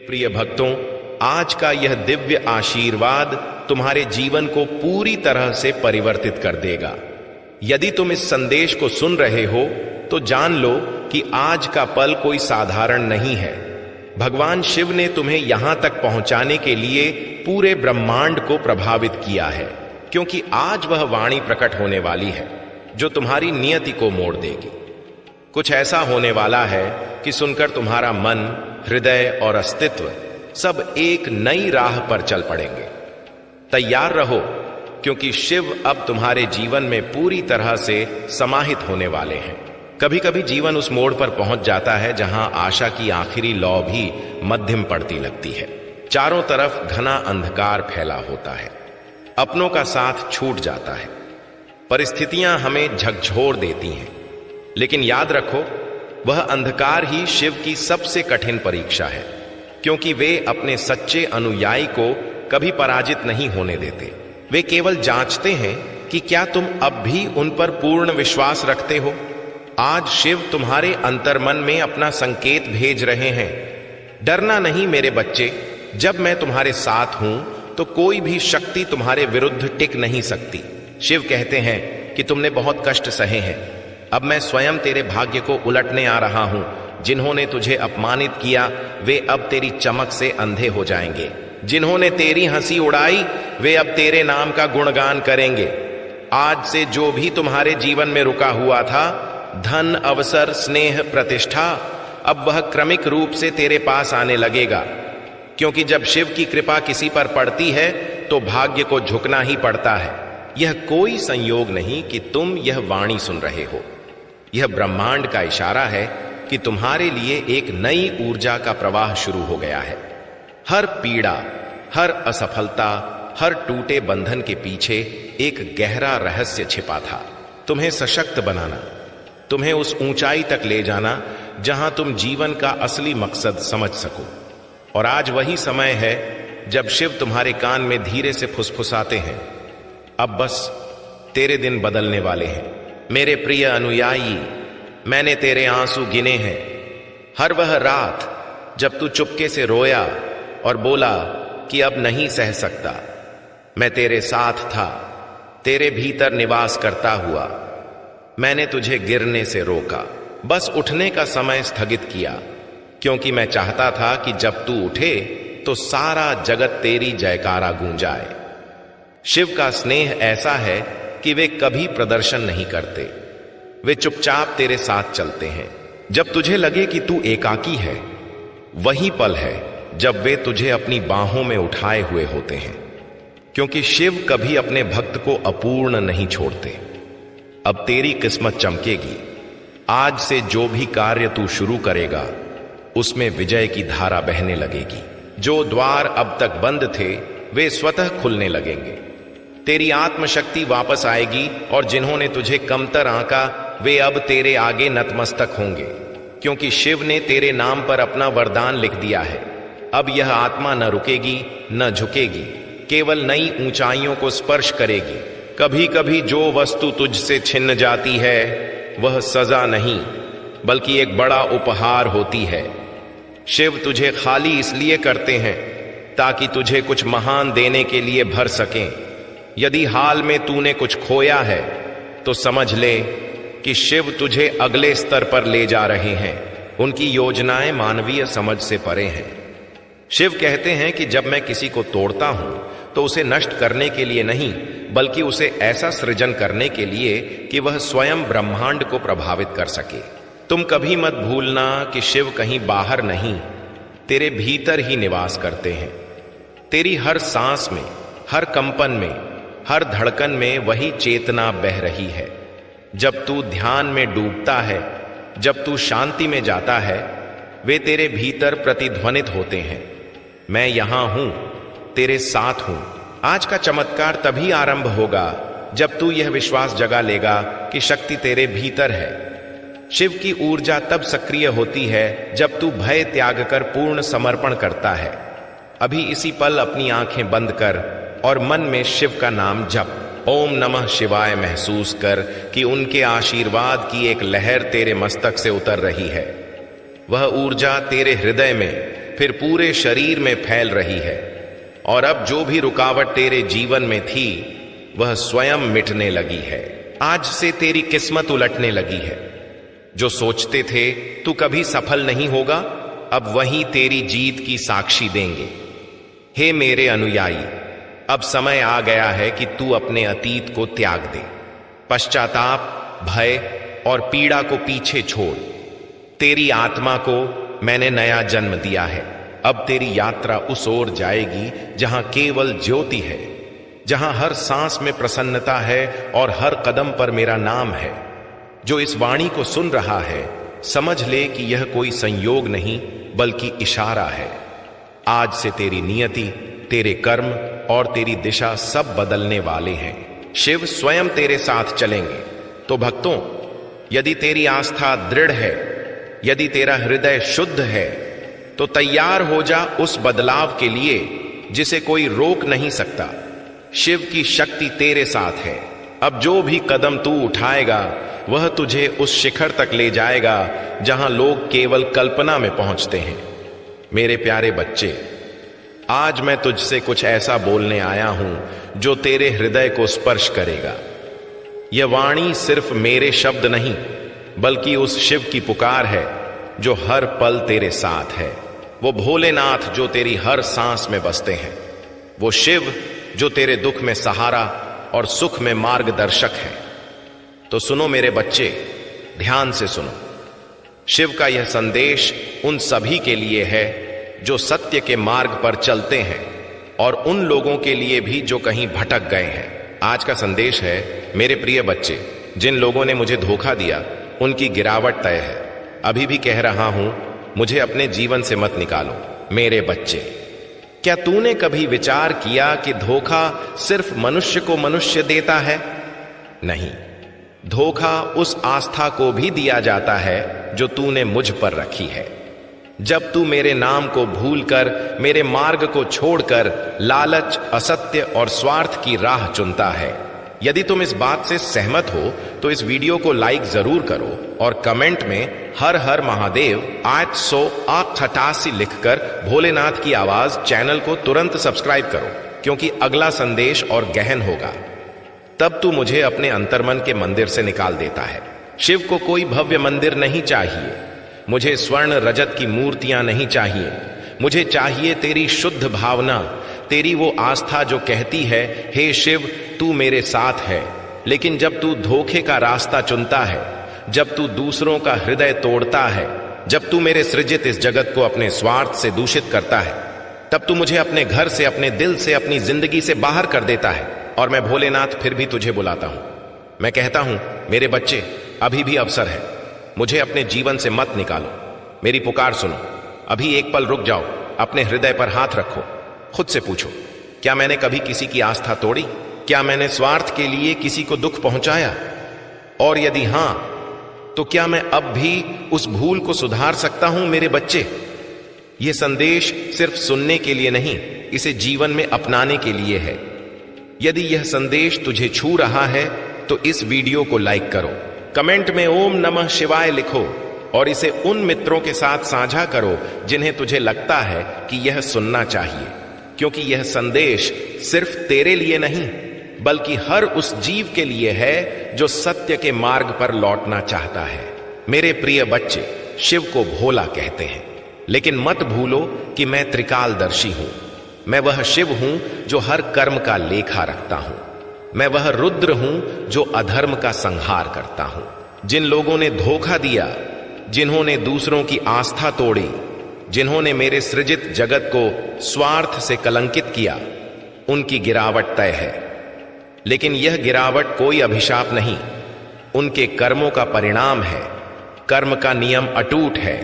प्रिय भक्तों, आज का यह दिव्य आशीर्वाद तुम्हारे जीवन को पूरी तरह से परिवर्तित कर देगा। यदि तुम इस संदेश को सुन रहे हो तो जान लो कि आज का पल कोई साधारण नहीं है। भगवान शिव ने तुम्हें यहां तक पहुंचाने के लिए पूरे ब्रह्मांड को प्रभावित किया है, क्योंकि आज वह वाणी प्रकट होने वाली है जो तुम्हारी नियति को मोड़ देगी। कुछ ऐसा होने वाला है कि सुनकर तुम्हारा मन, हृदय और अस्तित्व सब एक नई राह पर चल पड़ेंगे। तैयार रहो, क्योंकि शिव अब तुम्हारे जीवन में पूरी तरह से समाहित होने वाले हैं। कभी कभी जीवन उस मोड़ पर पहुंच जाता है जहां आशा की आखिरी लौ भी मध्यम पड़ती लगती है। चारों तरफ घना अंधकार फैला होता है, अपनों का साथ छूट जाता है, परिस्थितियां हमें झकझोर देती हैं। लेकिन याद रखो, वह अंधकार ही शिव की सबसे कठिन परीक्षा है, क्योंकि वे अपने सच्चे अनुयायी को कभी पराजित नहीं होने देते। वे केवल जांचते हैं कि क्या तुम अब भी उन पर पूर्ण विश्वास रखते हो। आज शिव तुम्हारे अंतर्मन में अपना संकेत भेज रहे हैं। डरना नहीं मेरे बच्चे, जब मैं तुम्हारे साथ हूं तो कोई भी शक्ति तुम्हारे विरुद्ध टिक नहीं सकती। शिव कहते हैं कि तुमने बहुत कष्ट सहे हैं, अब मैं स्वयं तेरे भाग्य को उलटने आ रहा हूं। जिन्होंने तुझे अपमानित किया वे अब तेरी चमक से अंधे हो जाएंगे। जिन्होंने तेरी हंसी उड़ाई वे अब तेरे नाम का गुणगान करेंगे। आज से जो भी तुम्हारे जीवन में रुका हुआ था, धन, अवसर, स्नेह, प्रतिष्ठा, अब वह क्रमिक रूप से तेरे पास आने लगेगा। क्योंकि जब शिव की कृपा किसी पर पड़ती है तो भाग्य को झुकना ही पड़ता है। यह कोई संयोग नहीं कि तुम यह वाणी सुन रहे हो। यह ब्रह्मांड का इशारा है कि तुम्हारे लिए एक नई ऊर्जा का प्रवाह शुरू हो गया है। हर पीड़ा, हर असफलता, हर टूटे बंधन के पीछे एक गहरा रहस्य छिपा था। तुम्हें सशक्त बनाना, तुम्हें उस ऊंचाई तक ले जाना जहां तुम जीवन का असली मकसद समझ सको। और आज वही समय है जब शिव तुम्हारे कान में धीरे से फुसफुसाते हैं, अब बस तेरे दिन बदलने वाले हैं। मेरे प्रिय अनुयायी, मैंने तेरे आंसू गिने हैं। हर वह रात जब तू चुपके से रोया और बोला कि अब नहीं सह सकता, मैं तेरे साथ था, तेरे भीतर निवास करता हुआ। मैंने तुझे गिरने से रोका, बस उठने का समय स्थगित किया, क्योंकि मैं चाहता था कि जब तू उठे तो सारा जगत तेरी जयकारा गूंजाए। शिव का स्नेह ऐसा है कि वे कभी प्रदर्शन नहीं करते, वे चुपचाप तेरे साथ चलते हैं। जब तुझे लगे कि तू एकाकी है, वही पल है जब वे तुझे अपनी बाहों में उठाए हुए होते हैं। क्योंकि शिव कभी अपने भक्त को अपूर्ण नहीं छोड़ते। अब तेरी किस्मत चमकेगी। आज से जो भी कार्य तू शुरू करेगा उसमें विजय की धारा बहने लगेगी। जो द्वार अब तक बंद थे वे स्वतः खुलने लगेंगे। तेरी आत्मशक्ति वापस आएगी और जिन्होंने तुझे कमतर आंका वे अब तेरे आगे नतमस्तक होंगे, क्योंकि शिव ने तेरे नाम पर अपना वरदान लिख दिया है। अब यह आत्मा न रुकेगी न झुकेगी, केवल नई ऊंचाइयों को स्पर्श करेगी। कभी कभी जो वस्तु तुझसे छिन्न जाती है वह सजा नहीं बल्कि एक बड़ा उपहार होती है। शिव तुझे खाली इसलिए करते हैं ताकि तुझे कुछ महान देने के लिए भर सकें। यदि हाल में तूने कुछ खोया है तो समझ ले कि शिव तुझे अगले स्तर पर ले जा रहे हैं। उनकी योजनाएं मानवीय समझ से परे हैं। शिव कहते हैं कि जब मैं किसी को तोड़ता हूं तो उसे नष्ट करने के लिए नहीं, बल्कि उसे ऐसा सृजन करने के लिए कि वह स्वयं ब्रह्मांड को प्रभावित कर सके। तुम कभी मत भूलना कि शिव कहीं बाहर नहीं, तेरे भीतर ही निवास करते हैं। तेरी हर सांस में, हर कंपन में, हर धड़कन में वही चेतना बह रही है। जब तू ध्यान में डूबता है, जब तू शांति में जाता है, वे तेरे भीतर प्रतिध्वनित होते हैं। मैं यहां हूं, तेरे साथ हूं। आज का चमत्कार तभी आरंभ होगा जब तू यह विश्वास जगा लेगा कि शक्ति तेरे भीतर है। शिव की ऊर्जा तब सक्रिय होती है जब तू भय त्याग कर पूर्ण समर्पण करता है। अभी इसी पल अपनी आंखें बंद कर और मन में शिव का नाम जप, ओम नमः शिवाय महसूस कर कि उनके आशीर्वाद की एक लहर तेरे मस्तक से उतर रही है। वह ऊर्जा तेरे हृदय में फिर पूरे शरीर में फैल रही है, और अब जो भी रुकावट तेरे जीवन में थी वह स्वयं मिटने लगी है। आज से तेरी किस्मत उलटने लगी है। जो सोचते थे तू कभी सफल नहीं होगा, अब वही तेरी जीत की साक्षी देंगे। हे मेरे अनुयायी, अब समय आ गया है कि तू अपने अतीत को त्याग दे। पश्चाताप, भय और पीड़ा को पीछे छोड़। तेरी आत्मा को मैंने नया जन्म दिया है। अब तेरी यात्रा उस ओर जाएगी जहां केवल ज्योति है, जहां हर सांस में प्रसन्नता है और हर कदम पर मेरा नाम है। जो इस वाणी को सुन रहा है समझ ले कि यह कोई संयोग नहीं बल्कि इशारा है। आज से तेरी नियति, तेरे कर्म और तेरी दिशा सब बदलने वाले हैं। शिव स्वयं तेरे साथ चलेंगे। तो भक्तों, यदि तेरी आस्था दृढ़ है, यदि तेरा हृदय शुद्ध है, तो तैयार हो जा उस बदलाव के लिए जिसे कोई रोक नहीं सकता। शिव की शक्ति तेरे साथ है। अब जो भी कदम तू उठाएगा वह तुझे उस शिखर तक ले जाएगा जहां लोग केवल कल्पना में पहुंचते हैं। मेरे प्यारे बच्चे, आज मैं तुझसे कुछ ऐसा बोलने आया हूं जो तेरे हृदय को स्पर्श करेगा। यह वाणी सिर्फ मेरे शब्द नहीं बल्कि उस शिव की पुकार है जो हर पल तेरे साथ है। वो भोलेनाथ जो तेरी हर सांस में बसते हैं। वो शिव जो तेरे दुख में सहारा और सुख में मार्गदर्शक है। तो सुनो मेरे बच्चे, ध्यान से सुनो। शिव का यह संदेश उन सभी के लिए है जो सत्य के मार्ग पर चलते हैं और उन लोगों के लिए भी जो कहीं भटक गए हैं। आज का संदेश है, मेरे प्रिय बच्चे, जिन लोगों ने मुझे धोखा दिया उनकी गिरावट तय है। अभी भी कह रहा हूं, मुझे अपने जीवन से मत निकालो। मेरे बच्चे, क्या तूने कभी विचार किया कि धोखा सिर्फ मनुष्य को मनुष्य देता है? नहीं, धोखा उस आस्था को भी दिया जाता है जो तूने मुझ पर रखी है। जब तू मेरे नाम को भूलकर, मेरे मार्ग को छोड़कर लालच, असत्य और स्वार्थ की राह चुनता है। यदि तुम इस बात से सहमत हो तो इस वीडियो को लाइक जरूर करो और कमेंट में हर हर महादेव 888 लिखकर भोलेनाथ की आवाज चैनल को तुरंत सब्सक्राइब करो, क्योंकि अगला संदेश और गहन होगा। तब तू मुझे अपने अंतर्मन के मंदिर से निकाल देता है। शिव को कोई भव्य मंदिर नहीं चाहिए। मुझे स्वर्ण रजत की मूर्तियां नहीं चाहिए। मुझे चाहिए तेरी शुद्ध भावना, तेरी वो आस्था जो कहती है, हे शिव तू मेरे साथ है। लेकिन जब तू धोखे का रास्ता चुनता है, जब तू दूसरों का हृदय तोड़ता है, जब तू मेरे सृजित इस जगत को अपने स्वार्थ से दूषित करता है, तब तू मुझे अपने घर से, अपने दिल से, अपनी जिंदगी से बाहर कर देता है। और मैं भोलेनाथ फिर भी तुझे बुलाता हूं। मैं कहता हूं, मेरे बच्चे, अभी भी अवसर है। मुझे अपने जीवन से मत निकालो। मेरी पुकार सुनो। अभी एक पल रुक जाओ, अपने हृदय पर हाथ रखो, खुद से पूछो, क्या मैंने कभी किसी की आस्था तोड़ी? क्या मैंने स्वार्थ के लिए किसी को दुख पहुंचाया? और यदि हां, तो क्या मैं अब भी उस भूल को सुधार सकता हूं? मेरे बच्चे, यह संदेश सिर्फ सुनने के लिए नहीं, इसे जीवन में अपनाने के लिए है। यदि यह संदेश तुझे छू रहा है तो इस वीडियो को लाइक करो, कमेंट में ओम नमः शिवाय लिखो और इसे उन मित्रों के साथ साझा करो जिन्हें तुझे लगता है कि यह सुनना चाहिए, क्योंकि यह संदेश सिर्फ तेरे लिए नहीं बल्कि हर उस जीव के लिए है जो सत्य के मार्ग पर लौटना चाहता है। मेरे प्रिय बच्चे, शिव को भोला कहते हैं, लेकिन मत भूलो कि मैं त्रिकालदर्शी हूं। मैं वह शिव हूं जो हर कर्म का लेखा रखता हूं। मैं वह रुद्र हूं जो अधर्म का संहार करता हूं। जिन लोगों ने धोखा दिया, जिन्होंने दूसरों की आस्था तोड़ी, जिन्होंने मेरे सृजित जगत को स्वार्थ से कलंकित किया, उनकी गिरावट तय है। लेकिन यह गिरावट कोई अभिशाप नहीं, उनके कर्मों का परिणाम है। कर्म का नियम अटूट है,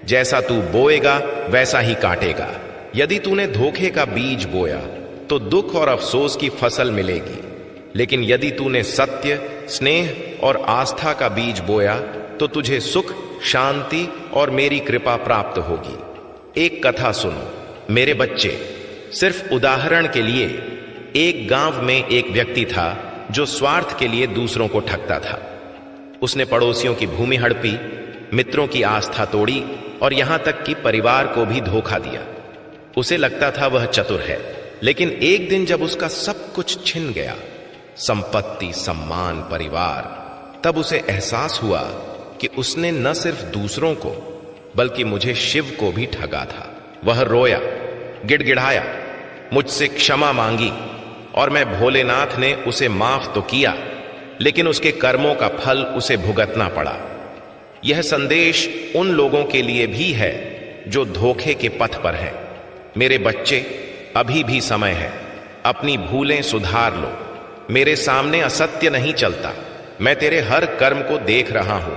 जैसा तू बोएगा वैसा ही काटेगा। यदि तूने धोखे का बीज बोया तो दुख और अफसोस की फसल मिलेगी, लेकिन यदि तूने सत्य, स्नेह और आस्था का बीज बोया तो तुझे सुख, शांति और मेरी कृपा प्राप्त होगी। एक कथा सुनो मेरे बच्चे। सिर्फ उदाहरण के लिए, एक गांव में एक व्यक्ति था जो स्वार्थ के लिए दूसरों को ठगता था। उसने पड़ोसियों की भूमि हड़पी, मित्रों की आस्था तोड़ी और यहां तक कि परिवार को भी धोखा दिया। उसे लगता था वह चतुर है, लेकिन एक दिन जब उसका सब कुछ छिन गया, संपत्ति, सम्मान, परिवार, तब उसे एहसास हुआ कि उसने न सिर्फ दूसरों को बल्कि मुझे, शिव को भी ठगा था। वह रोया, गिड़गिड़ाया, मुझसे क्षमा मांगी और मैं भोलेनाथ ने उसे माफ तो किया, लेकिन उसके कर्मों का फल उसे भुगतना पड़ा। यह संदेश उन लोगों के लिए भी है जो धोखे के पथ पर हैं। मेरे बच्चे, अभी भी समय है, अपनी भूलें सुधार लो। मेरे सामने असत्य नहीं चलता, मैं तेरे हर कर्म को देख रहा हूं।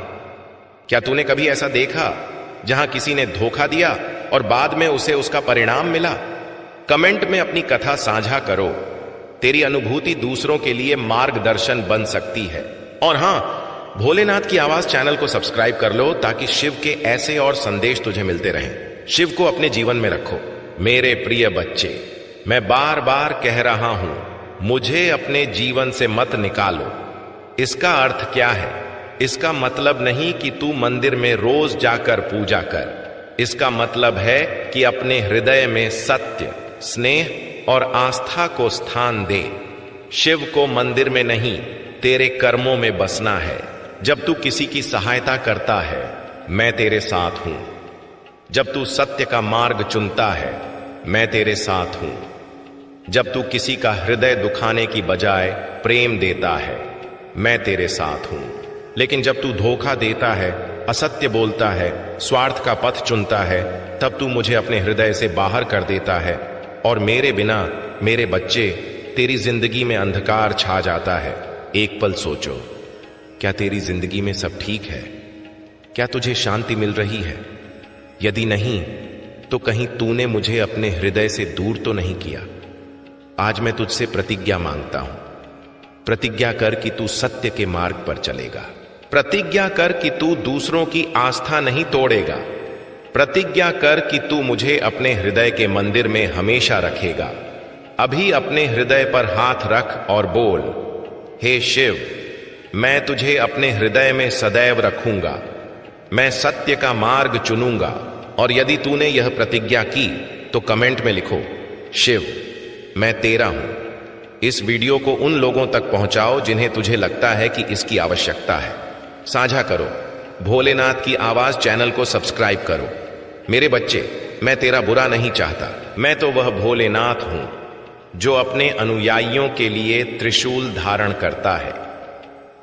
क्या तूने कभी ऐसा देखा जहां किसी ने धोखा दिया और बाद में उसे उसका परिणाम मिला? कमेंट में अपनी कथा साझा करो। तेरी अनुभूति दूसरों के लिए मार्गदर्शन बन सकती है। और हां, भोलेनाथ की आवाज चैनल को सब्सक्राइब कर लो ताकि शिव के ऐसे और संदेश तुझे मिलते रहें। शिव को अपने जीवन में रखो। मेरे प्रिय बच्चे, मैं बार बार कह रहा हूं, मुझे अपने जीवन से मत निकालो। इसका अर्थ क्या है? इसका मतलब नहीं कि तू मंदिर में रोज जाकर पूजा कर। इसका मतलब है कि अपने हृदय में सत्य, स्नेह और आस्था को स्थान दे। शिव को मंदिर में नहीं, तेरे कर्मों में बसना है। जब तू किसी की सहायता करता है, मैं तेरे साथ हूं। जब तू सत्य का मार्ग चुनता है, मैं तेरे साथ हूं। जब तू किसी का हृदय दुखाने की बजाय प्रेम देता है, मैं तेरे साथ हूं। लेकिन जब तू धोखा देता है, असत्य बोलता है, स्वार्थ का पथ चुनता है, तब तू मुझे अपने हृदय से बाहर कर देता है और मेरे बिना, मेरे बच्चे, तेरी जिंदगी में अंधकार छा जाता है। एक पल सोचो, क्या तेरी जिंदगी में सब ठीक है? क्या तुझे शांति मिल रही है? यदि नहीं, तो कहीं तूने मुझे अपने हृदय से दूर तो नहीं किया। आज मैं तुझसे प्रतिज्ञा मांगता हूं। प्रतिज्ञा कर कि तू सत्य के मार्ग पर चलेगा। प्रतिज्ञा कर कि तू दूसरों की आस्था नहीं तोड़ेगा। प्रतिज्ञा कर कि तू मुझे अपने हृदय के मंदिर में हमेशा रखेगा। अभी अपने हृदय पर हाथ रख और बोल, हे शिव, मैं तुझे अपने हृदय में सदैव रखूंगा। मैं सत्य का मार्ग चुनूंगा। और यदि तूने यह प्रतिज्ञा की तो कमेंट में लिखो, शिव, मैं तेरा हूं। इस वीडियो को उन लोगों तक पहुंचाओ जिन्हें तुझे लगता है कि इसकी आवश्यकता है। साझा करो। भोलेनाथ की आवाज चैनल को सब्सक्राइब करो। मेरे बच्चे, मैं तेरा बुरा नहीं चाहता। मैं तो वह भोलेनाथ हूं जो अपने अनुयायियों के लिए त्रिशूल धारण करता है,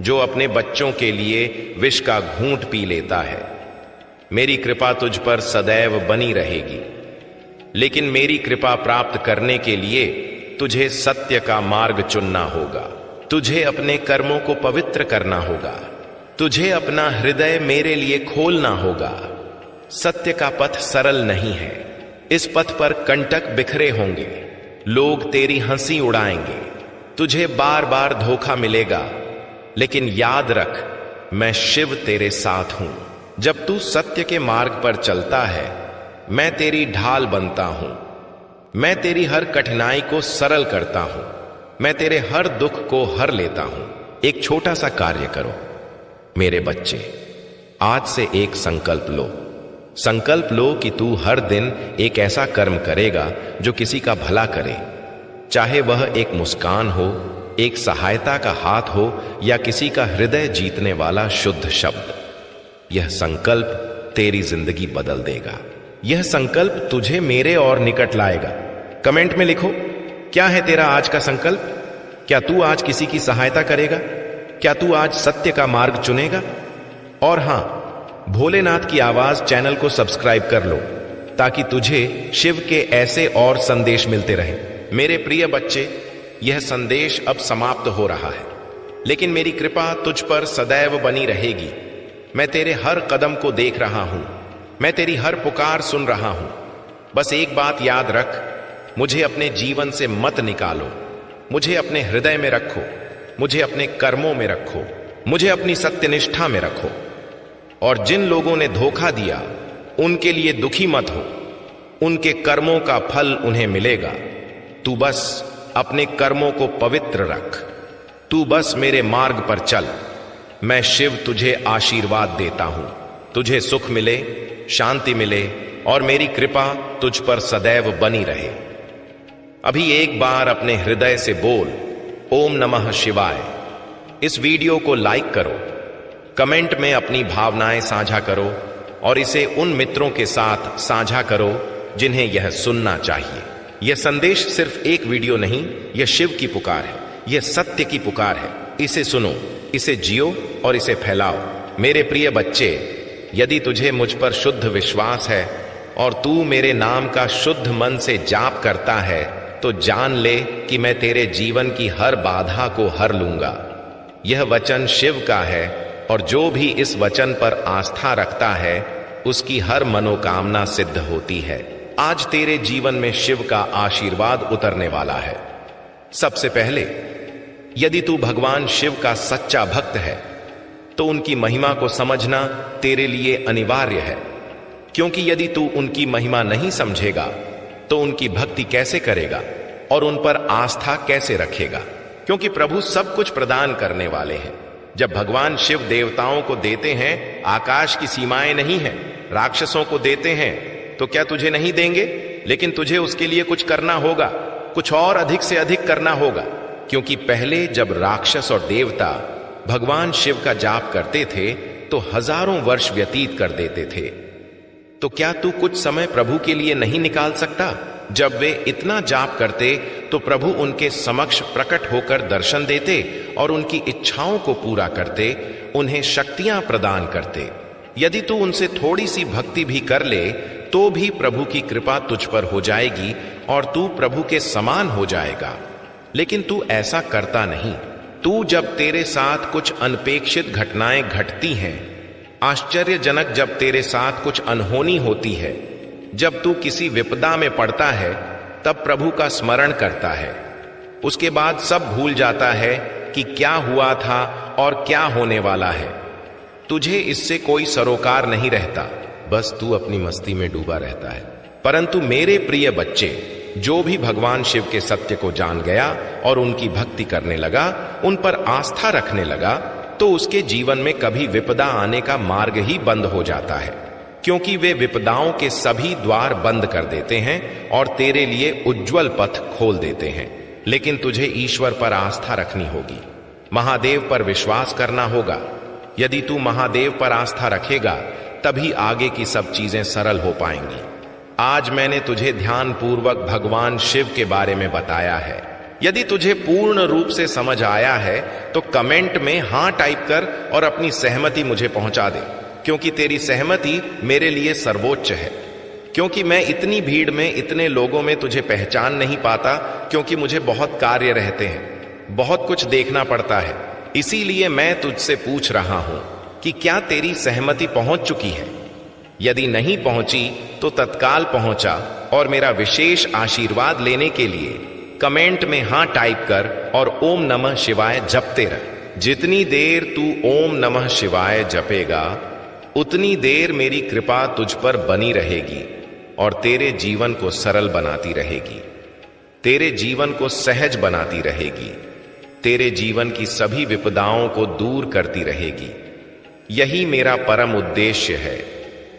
जो अपने बच्चों के लिए विष का घूंट पी लेता है। मेरी कृपा तुझ पर सदैव बनी रहेगी, लेकिन मेरी कृपा प्राप्त करने के लिए तुझे सत्य का मार्ग चुनना होगा। तुझे अपने कर्मों को पवित्र करना होगा। तुझे अपना हृदय मेरे लिए खोलना होगा। सत्य का पथ सरल नहीं है। इस पथ पर कंटक बिखरे होंगे। लोग तेरी हंसी उड़ाएंगे। तुझे बार बार धोखा मिलेगा, लेकिन याद रख, मैं शिव तेरे साथ हूं। जब तू सत्य के मार्ग पर चलता है, मैं तेरी ढाल बनता हूं। मैं तेरी हर कठिनाई को सरल करता हूं। मैं तेरे हर दुख को हर लेता हूं। एक छोटा सा कार्य करो मेरे बच्चे। आज से एक संकल्प लो। संकल्प लो कि तू हर दिन एक ऐसा कर्म करेगा जो किसी का भला करे, चाहे वह एक मुस्कान हो, एक सहायता का हाथ हो या किसी का हृदय जीतने वाला शुद्ध शब्द। यह संकल्प तेरी जिंदगी बदल देगा। यह संकल्प तुझे मेरे और निकट लाएगा। कमेंट में लिखो, क्या है तेरा आज का संकल्प? क्या तू आज किसी की सहायता करेगा? क्या तू आज सत्य का मार्ग चुनेगा? और हां, भोलेनाथ की आवाज चैनल को सब्सक्राइब कर लो ताकि तुझे शिव के ऐसे और संदेश मिलते रहें। मेरे प्रिय बच्चे, यह संदेश अब समाप्त हो रहा है, लेकिन मेरी कृपा तुझ पर सदैव बनी रहेगी। मैं तेरे हर कदम को देख रहा हूं। मैं तेरी हर पुकार सुन रहा हूं। बस एक बात याद रख, मुझे अपने जीवन से मत निकालो। मुझे अपने हृदय में रखो। मुझे अपने कर्मों में रखो। मुझे अपनी सत्यनिष्ठा में रखो। और जिन लोगों ने धोखा दिया, उनके लिए दुखी मत हो। उनके कर्मों का फल उन्हें मिलेगा। तू बस अपने कर्मों को पवित्र रख। तू बस मेरे मार्ग पर चल। मैं शिव तुझे आशीर्वाद देता हूं। तुझे सुख मिले, शांति मिले और मेरी कृपा तुझ पर सदैव बनी रहे। अभी एक बार अपने हृदय से बोल ओम नमः शिवाय। इस वीडियो को लाइक करो, कमेंट में अपनी भावनाएं साझा करो और इसे उन मित्रों के साथ साझा करो जिन्हें यह सुनना चाहिए। यह संदेश सिर्फ एक वीडियो नहीं, यह शिव की पुकार है, यह सत्य की पुकार है। इसे सुनो, इसे जियो और इसे फैलाओ। मेरे प्रिय बच्चे, यदि तुझे मुझ पर शुद्ध विश्वास है और तू मेरे नाम का शुद्ध मन से जाप करता है तो जान ले कि मैं तेरे जीवन की हर बाधा को हर लूंगा। यह वचन शिव का है और जो भी इस वचन पर आस्था रखता है उसकी हर मनोकामना सिद्ध होती है। आज तेरे जीवन में शिव का आशीर्वाद उतरने वाला है। सबसे पहले, यदि तू भगवान शिव का सच्चा भक्त है तो उनकी महिमा को समझना तेरे लिए अनिवार्य है, क्योंकि यदि तू उनकी महिमा नहीं समझेगा तो उनकी भक्ति कैसे करेगा और उन पर आस्था कैसे रखेगा, क्योंकि प्रभु सब कुछ प्रदान करने वाले हैं। जब भगवान शिव देवताओं को देते हैं, आकाश की सीमाएं नहीं है। राक्षसों को देते हैं तो क्या तुझे नहीं देंगे? लेकिन तुझे उसके लिए कुछ करना होगा, कुछ और अधिक से अधिक करना होगा, क्योंकि पहले जब राक्षस और देवता भगवान शिव का जाप करते थे तो हजारों वर्ष व्यतीत कर देते थे। तो क्या तू कुछ समय प्रभु के लिए नहीं निकाल सकता? जब वे इतना जाप करते तो प्रभु उनके समक्ष प्रकट होकर दर्शन देते और उनकी इच्छाओं को पूरा करते, उन्हें शक्तियां प्रदान करते। यदि तू उनसे थोड़ी सी भक्ति भी कर ले तो भी प्रभु की कृपा तुझ पर हो जाएगी और तू प्रभु के समान हो जाएगा। लेकिन तू ऐसा करता नहीं। तू जब तेरे साथ कुछ अनपेक्षित घटनाएं घटती हैं, आश्चर्यजनक जब तेरे साथ कुछ अनहोनी होती है, जब तू किसी विपदा में पड़ता है, तब प्रभु का स्मरण करता है। उसके बाद सब भूल जाता है कि क्या हुआ था और क्या होने वाला है। तुझे इससे कोई सरोकार नहीं रहता, बस तू अपनी मस्ती में डूबा रहता है। परंतु मेरे प्रिय बच्चे, जो भी भगवान शिव के सत्य को जान गया और उनकी भक्ति करने लगा, उन पर आस्था रखने लगा, तो उसके जीवन में कभी विपदा आने का मार्ग ही बंद हो जाता है, क्योंकि वे विपदाओं के सभी द्वार बंद कर देते हैं और तेरे लिए उज्जवल पथ खोल देते हैं। लेकिन तुझे ईश्वर पर आस्था रखनी होगी, महादेव पर विश्वास करना होगा। यदि तू महादेव पर आस्था रखेगा तभी आगे की सब चीजें सरल हो पाएंगी। आज मैंने तुझे ध्यान पूर्वक भगवान शिव के बारे में बताया है। यदि तुझे पूर्ण रूप से समझ आया है तो कमेंट में हां टाइप कर और अपनी सहमति मुझे पहुंचा दे, क्योंकि तेरी सहमति मेरे लिए सर्वोच्च है। क्योंकि मैं इतनी भीड़ में, इतने लोगों में तुझे पहचान नहीं पाता, क्योंकि मुझे बहुत कार्य रहते हैं, बहुत कुछ देखना पड़ता है। इसीलिए मैं तुझसे पूछ रहा हूं कि क्या तेरी सहमति पहुंच चुकी है? यदि नहीं पहुंची तो तत्काल पहुंचा और मेरा विशेष आशीर्वाद लेने के लिए कमेंट में हां टाइप कर और ओम नमः शिवाय जपते रह। जितनी देर तू ओम नमः शिवाय जपेगा उतनी देर मेरी कृपा तुझ पर बनी रहेगी और तेरे जीवन को सरल बनाती रहेगी, तेरे जीवन को सहज बनाती रहेगी, तेरे जीवन की सभी विपदाओं को दूर करती रहेगी। यही मेरा परम उद्देश्य है।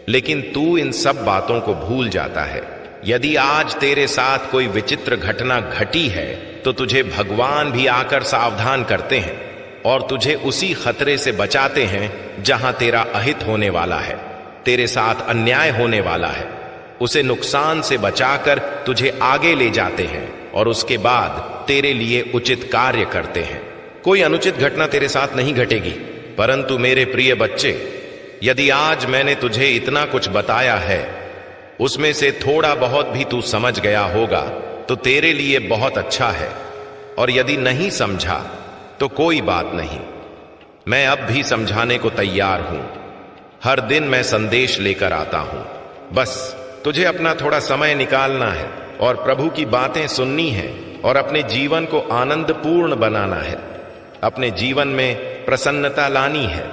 लेकिन तू इन सब बातों को भूल जाता है। यदि आज तेरे साथ कोई विचित्र घटना घटी है तो तुझे भगवान भी आकर सावधान करते हैं और तुझे उसी खतरे से बचाते हैं जहां तेरा अहित होने वाला है, तेरे साथ अन्याय होने वाला है। उसे नुकसान से बचाकर तुझे आगे ले जाते हैं और उसके बाद तेरे लिए उचित कार्य करते हैं। कोई अनुचित घटना तेरे साथ नहीं घटेगी। परंतु मेरे प्रिय बच्चे, यदि आज मैंने तुझे इतना कुछ बताया है, उसमें से थोड़ा बहुत भी तू समझ गया होगा तो तेरे लिए बहुत अच्छा है, और यदि नहीं समझा तो कोई बात नहीं, मैं अब भी समझाने को तैयार हूं। हर दिन मैं संदेश लेकर आता हूं। बस तुझे अपना थोड़ा समय निकालना है और प्रभु की बातें सुननी है और अपने जीवन को आनंदपूर्ण बनाना है, अपने जीवन में प्रसन्नता लानी है,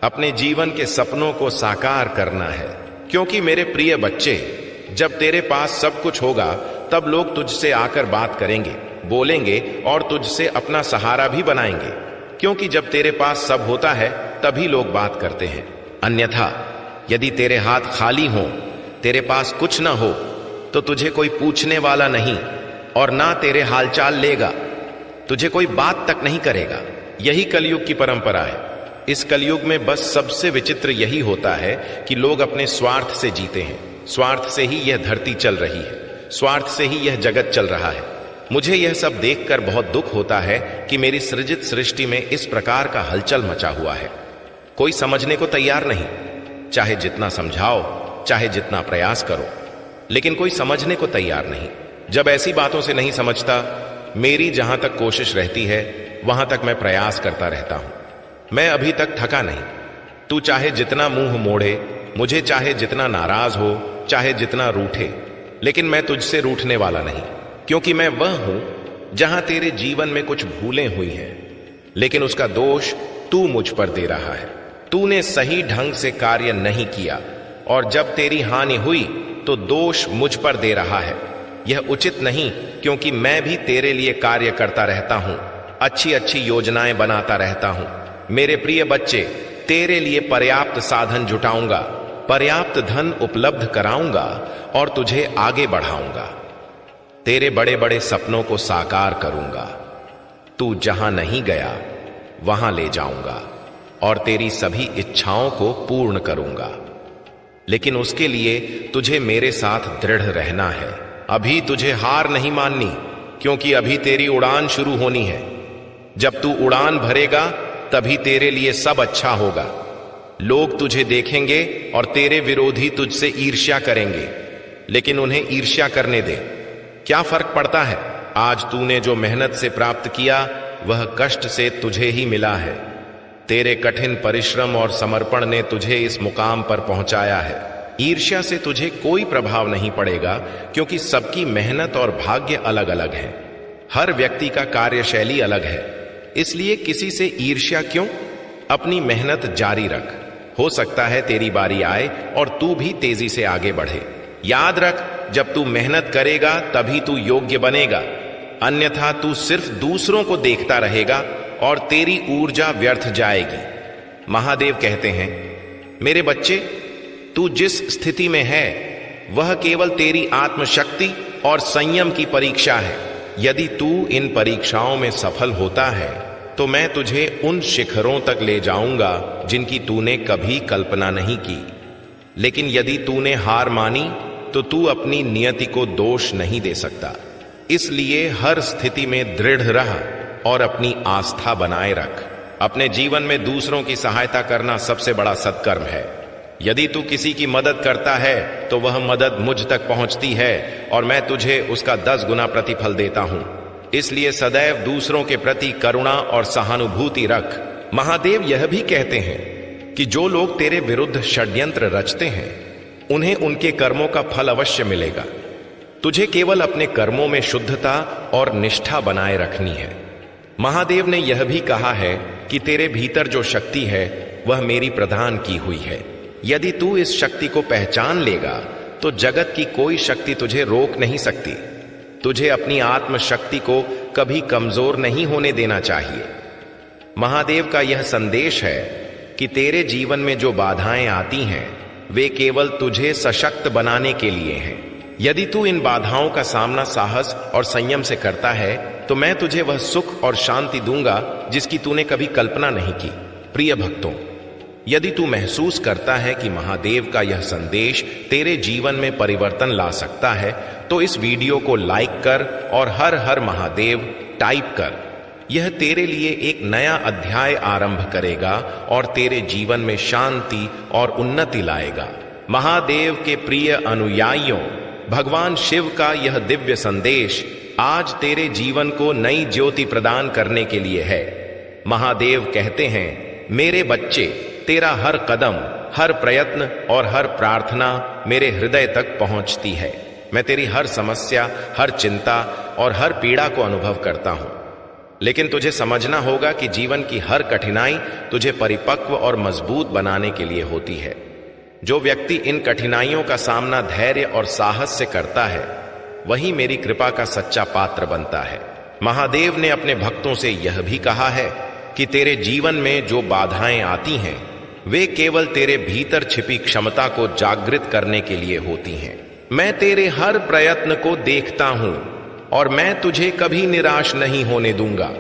अपने जीवन के सपनों को साकार करना है। क्योंकि मेरे प्रिय बच्चे, जब तेरे पास सब कुछ होगा तब लोग तुझसे आकर बात करेंगे, बोलेंगे और तुझसे अपना सहारा भी बनाएंगे। क्योंकि जब तेरे पास सब होता है तभी लोग बात करते हैं। अन्यथा यदि तेरे हाथ खाली हों, तेरे पास कुछ न हो, तो तुझे कोई पूछने वाला नहीं और ना तेरे हालचाल लेगा, तुझे कोई बात तक नहीं करेगा। यही कलयुग की परंपरा है। इस कलयुग में बस सबसे विचित्र यही होता है कि लोग अपने स्वार्थ से जीते हैं। स्वार्थ से ही यह धरती चल रही है, स्वार्थ से ही यह जगत चल रहा है। मुझे यह सब देखकर बहुत दुख होता है कि मेरी सृजित सृष्टि में इस प्रकार का हलचल मचा हुआ है। कोई समझने को तैयार नहीं, चाहे जितना समझाओ, चाहे जितना प्रयास करो, लेकिन कोई समझने को तैयार नहीं। जब ऐसी बातों से नहीं समझता, मेरी जहां तक कोशिश रहती है वहां तक मैं प्रयास करता रहता हूं। मैं अभी तक थका नहीं। तू चाहे जितना मुंह मोड़े, मुझे चाहे जितना नाराज हो, चाहे जितना रूठे, लेकिन मैं तुझसे रूठने वाला नहीं, क्योंकि मैं वह हूं जहां तेरे जीवन में कुछ भूलें हुई हैं, लेकिन उसका दोष तू मुझ पर दे रहा है। तूने सही ढंग से कार्य नहीं किया और जब तेरी हानि हुई तो दोष मुझ पर दे रहा है। यह उचित नहीं, क्योंकि मैं भी तेरे लिए कार्य करता रहता हूं, अच्छी अच्छी योजनाएं बनाता रहता हूं। मेरे प्रिय बच्चे, तेरे लिए पर्याप्त साधन जुटाऊंगा, पर्याप्त धन उपलब्ध कराऊंगा और तुझे आगे बढ़ाऊंगा। तेरे बड़े बड़े सपनों को साकार करूंगा। तू जहां नहीं गया वहां ले जाऊंगा और तेरी सभी इच्छाओं को पूर्ण करूंगा। लेकिन उसके लिए तुझे मेरे साथ दृढ़ रहना है। अभी तुझे हार नहीं माननी, क्योंकि अभी तेरी उड़ान शुरू होनी है। जब तू उड़ान भरेगा तभी तेरे लिए सब अच्छा होगा। लोग तुझे देखेंगे और तेरे विरोधी तुझसे ईर्ष्या करेंगे, लेकिन उन्हें ईर्ष्या करने दे। क्या फर्क पड़ता है? आज तूने जो मेहनत से प्राप्त किया वह कष्ट से तुझे ही मिला है। तेरे कठिन परिश्रम और समर्पण ने तुझे इस मुकाम पर पहुंचाया है। ईर्ष्या से तुझे कोई प्रभाव नहीं पड़ेगा, क्योंकि सबकी मेहनत और भाग्य अलग अलग है। हर व्यक्ति का कार्यशैली अलग है, इसलिए किसी से ईर्ष्या क्यों? अपनी मेहनत जारी रख। हो सकता है तेरी बारी आए और तू भी तेजी से आगे बढ़े। याद रख, जब तू मेहनत करेगा तभी तू योग्य बनेगा, अन्यथा तू सिर्फ दूसरों को देखता रहेगा और तेरी ऊर्जा व्यर्थ जाएगी। महादेव कहते हैं, मेरे बच्चे, तू जिस स्थिति में है वह केवल तेरी आत्मशक्ति और संयम की परीक्षा है। यदि तू इन परीक्षाओं में सफल होता है तो मैं तुझे उन शिखरों तक ले जाऊंगा जिनकी तूने कभी कल्पना नहीं की। लेकिन यदि तूने हार मानी तो तू अपनी नियति को दोष नहीं दे सकता। इसलिए हर स्थिति में दृढ़ रह और अपनी आस्था बनाए रख। अपने जीवन में दूसरों की सहायता करना सबसे बड़ा सत्कर्म है। यदि तू किसी की मदद करता है तो वह मदद मुझ तक पहुंचती है और मैं तुझे उसका 10 गुना प्रतिफल देता हूं। इसलिए सदैव दूसरों के प्रति करुणा और सहानुभूति रख। महादेव यह भी कहते हैं कि जो लोग तेरे विरुद्ध षड्यंत्र रचते हैं उन्हें उनके कर्मों का फल अवश्य मिलेगा। तुझे केवल अपने कर्मों में शुद्धता और निष्ठा बनाए रखनी है। महादेव ने यह भी कहा है कि तेरे भीतर जो शक्ति है वह मेरी प्रदान की हुई है। यदि तू इस शक्ति को पहचान लेगा तो जगत की कोई शक्ति तुझे रोक नहीं सकती। तुझे अपनी आत्मशक्ति को कभी कमजोर नहीं होने देना चाहिए। महादेव का यह संदेश है कि तेरे जीवन में जो बाधाएं आती हैं वे केवल तुझे सशक्त बनाने के लिए हैं। यदि तू इन बाधाओं का सामना साहस और संयम से करता है तो मैं तुझे वह सुख और शांति दूंगा जिसकी तूने कभी कल्पना नहीं की। प्रिय भक्तों, यदि तू महसूस करता है कि महादेव का यह संदेश तेरे जीवन में परिवर्तन ला सकता है तो इस वीडियो को लाइक कर और हर हर महादेव टाइप कर। यह तेरे लिए एक नया अध्याय आरंभ करेगा और तेरे जीवन में शांति और उन्नति लाएगा। महादेव के प्रिय अनुयायियों, भगवान शिव का यह दिव्य संदेश आज तेरे जीवन को नई ज्योति प्रदान करने के लिए है। महादेव कहते हैं, मेरे बच्चे, तेरा हर कदम, हर प्रयत्न और हर प्रार्थना मेरे हृदय तक पहुंचती है। मैं तेरी हर समस्या, हर चिंता और हर पीड़ा को अनुभव करता हूं। लेकिन तुझे समझना होगा कि जीवन की हर कठिनाई तुझे परिपक्व और मजबूत बनाने के लिए होती है। जो व्यक्ति इन कठिनाइयों का सामना धैर्य और साहस से करता है वही मेरी कृपा का सच्चा पात्र बनता है। महादेव ने अपने भक्तों से यह भी कहा है कि तेरे जीवन में जो बाधाएं आती हैं वे केवल तेरे भीतर छिपी क्षमता को जागृत करने के लिए होती हैं। मैं तेरे हर प्रयत्न को देखता हूं और मैं तुझे कभी निराश नहीं होने दूंगा।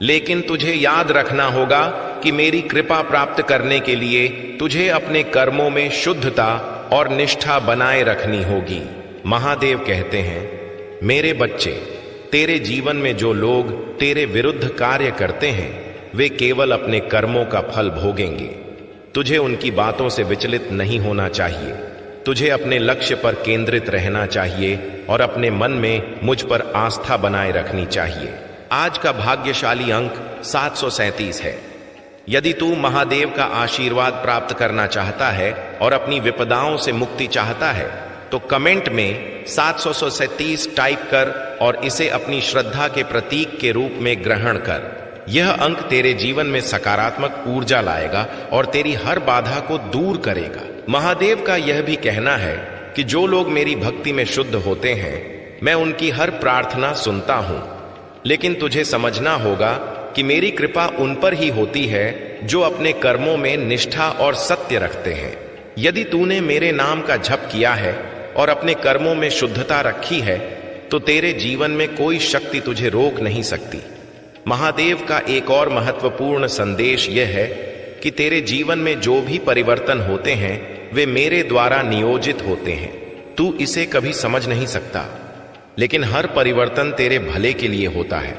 लेकिन तुझे याद रखना होगा कि मेरी कृपा प्राप्त करने के लिए तुझे अपने कर्मों में शुद्धता और निष्ठा बनाए रखनी होगी। महादेव कहते हैं, मेरे बच्चे, तेरे जीवन में जो लोग तेरे विरुद्ध कार्य करते हैं वे केवल अपने कर्मों का फल भोगेंगे। तुझे उनकी बातों से विचलित नहीं होना चाहिए। तुझे अपने लक्ष्य पर केंद्रित रहना चाहिए और अपने मन में मुझ पर आस्था बनाए रखनी चाहिए। आज का भाग्यशाली अंक 737 है। यदि तू महादेव का आशीर्वाद प्राप्त करना चाहता है और अपनी विपदाओं से मुक्ति चाहता है तो कमेंट में 737 टाइप कर और इसे अपनी श्रद्धा के प्रतीक के रूप में ग्रहण कर। यह अंक तेरे जीवन में सकारात्मक ऊर्जा लाएगा और तेरी हर बाधा को दूर करेगा। महादेव का यह भी कहना है कि जो लोग मेरी भक्ति में शुद्ध होते हैं मैं उनकी हर प्रार्थना सुनता हूं। लेकिन तुझे समझना होगा कि मेरी कृपा उन पर ही होती है जो अपने कर्मों में निष्ठा और सत्य रखते हैं। यदि तूने मेरे नाम का जप किया है और अपने कर्मों में शुद्धता रखी है तो तेरे जीवन में कोई शक्ति तुझे रोक नहीं सकती। महादेव का एक और महत्वपूर्ण संदेश यह है कि तेरे जीवन में जो भी परिवर्तन होते हैं वे मेरे द्वारा नियोजित होते हैं। तू इसे कभी समझ नहीं सकता, लेकिन हर परिवर्तन तेरे भले के लिए होता है।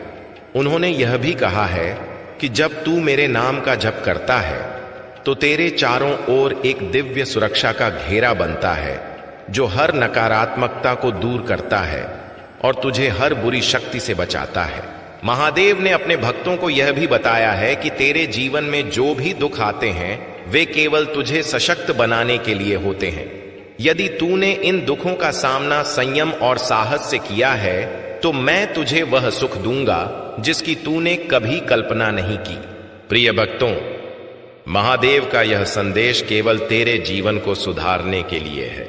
उन्होंने यह भी कहा है कि जब तू मेरे नाम का जप करता है तो तेरे चारों ओर एक दिव्य सुरक्षा का घेरा बनता है जो हर नकारात्मकता को दूर करता है और तुझे हर बुरी शक्ति से बचाता है। महादेव ने अपने भक्तों को यह भी बताया है कि तेरे जीवन में जो भी दुख आते हैं वे केवल तुझे सशक्त बनाने के लिए होते हैं। यदि तूने इन दुखों का सामना संयम और साहस से किया है तो मैं तुझे वह सुख दूंगा जिसकी तूने कभी कल्पना नहीं की। प्रिय भक्तों, महादेव का यह संदेश केवल तेरे जीवन को सुधारने के लिए है।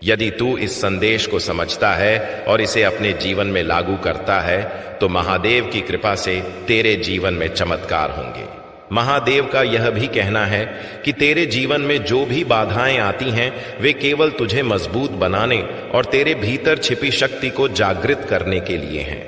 यदि तू इस संदेश को समझता है और इसे अपने जीवन में लागू करता है तो महादेव की कृपा से तेरे जीवन में चमत्कार होंगे। महादेव का यह भी कहना है कि तेरे जीवन में जो भी बाधाएं आती हैं वे केवल तुझे मजबूत बनाने और तेरे भीतर छिपी शक्ति को जागृत करने के लिए हैं।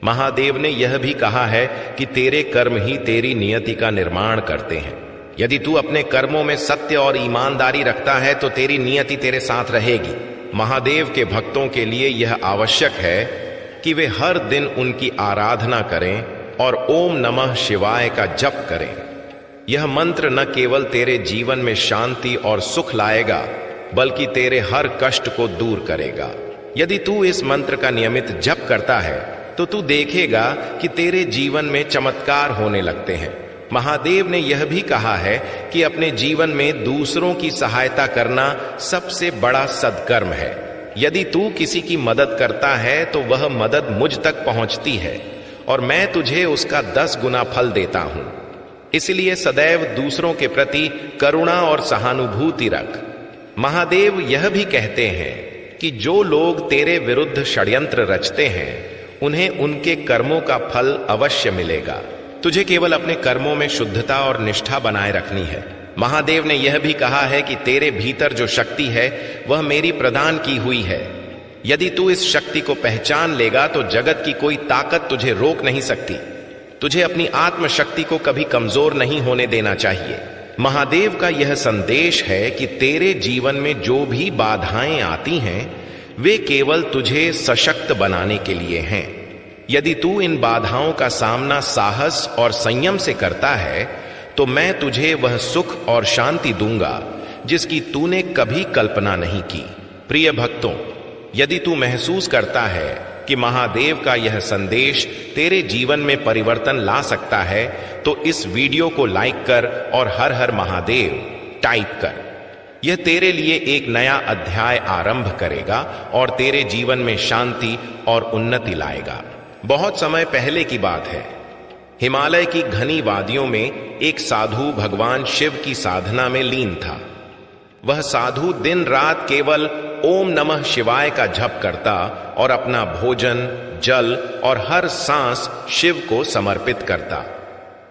महादेव ने यह भी कहा है कि तेरे कर्म ही तेरी नियति का निर्माण करते हैं। यदि तू अपने कर्मों में सत्य और ईमानदारी रखता है तो तेरी नियति तेरे साथ रहेगी। महादेव के भक्तों के लिए यह आवश्यक है कि वे हर दिन उनकी आराधना करें और ओम नमः शिवाय का जप करें। यह मंत्र न केवल तेरे जीवन में शांति और सुख लाएगा बल्कि तेरे हर कष्ट को दूर करेगा। यदि तू इस मंत्र का नियमित जप करता है तो तू देखेगा कि तेरे जीवन में चमत्कार होने लगते हैं। महादेव ने यह भी कहा है कि अपने जीवन में दूसरों की सहायता करना सबसे बड़ा सद्कर्म है। यदि तू किसी की मदद करता है तो वह मदद मुझ तक पहुंचती है और मैं तुझे उसका 10 गुना फल देता हूं। इसलिए सदैव दूसरों के प्रति करुणा और सहानुभूति रख। महादेव यह भी कहते हैं कि जो लोग तेरे विरुद्ध षड्यंत्र रचते हैं उन्हें उनके कर्मों का फल अवश्य मिलेगा। तुझे केवल अपने कर्मों में शुद्धता और निष्ठा बनाए रखनी है। महादेव ने यह भी कहा है कि तेरे भीतर जो शक्ति है वह मेरी प्रदान की हुई है। यदि तू इस शक्ति को पहचान लेगा तो जगत की कोई ताकत तुझे रोक नहीं सकती। तुझे अपनी आत्मशक्ति को कभी कमजोर नहीं होने देना चाहिए। महादेव का यह संदेश है कि तेरे जीवन में जो भी बाधाएं आती हैं वे केवल तुझे सशक्त बनाने के लिए हैं। यदि तू इन बाधाओं का सामना साहस और संयम से करता है तो मैं तुझे वह सुख और शांति दूंगा जिसकी तूने कभी कल्पना नहीं की। प्रिय भक्तों, यदि तू महसूस करता है कि महादेव का यह संदेश तेरे जीवन में परिवर्तन ला सकता है तो इस वीडियो को लाइक कर और हर हर महादेव टाइप कर। यह तेरे लिए एक नया अध्याय आरंभ करेगा और तेरे जीवन में शांति और उन्नति लाएगा। बहुत समय पहले की बात है। हिमालय की घनी वादियों में एक साधु भगवान शिव की साधना में लीन था। वह साधु दिन रात केवल ओम नमः शिवाय का जप करता और अपना भोजन, जल और हर सांस शिव को समर्पित करता।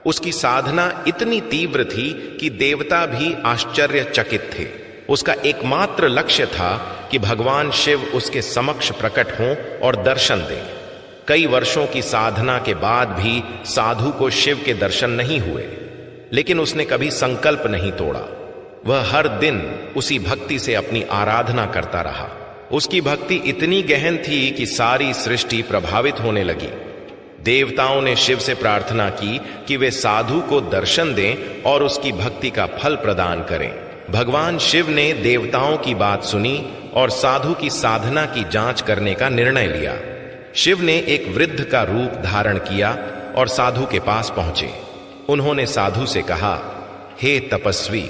उसकी साधना इतनी तीव्र थी कि देवता भी आश्चर्यचकित थे। उसका एकमात्र लक्ष्य था कि भगवान शिव उसके समक्ष प्रकट हों और दर्शन दें। कई वर्षों की साधना के बाद भी साधु को शिव के दर्शन नहीं हुए, लेकिन उसने कभी संकल्प नहीं तोड़ा। वह हर दिन उसी भक्ति से अपनी आराधना करता रहा। उसकी भक्ति इतनी गहन थी कि सारी सृष्टि प्रभावित होने लगी। देवताओं ने शिव से प्रार्थना की कि वे साधु को दर्शन दें और उसकी भक्ति का फल प्रदान करें। भगवान शिव ने देवताओं की बात सुनी और साधु की साधना की जांच करने का निर्णय लिया। शिव ने एक वृद्ध का रूप धारण किया और साधु के पास पहुंचे। उन्होंने साधु से कहा, हे तपस्वी,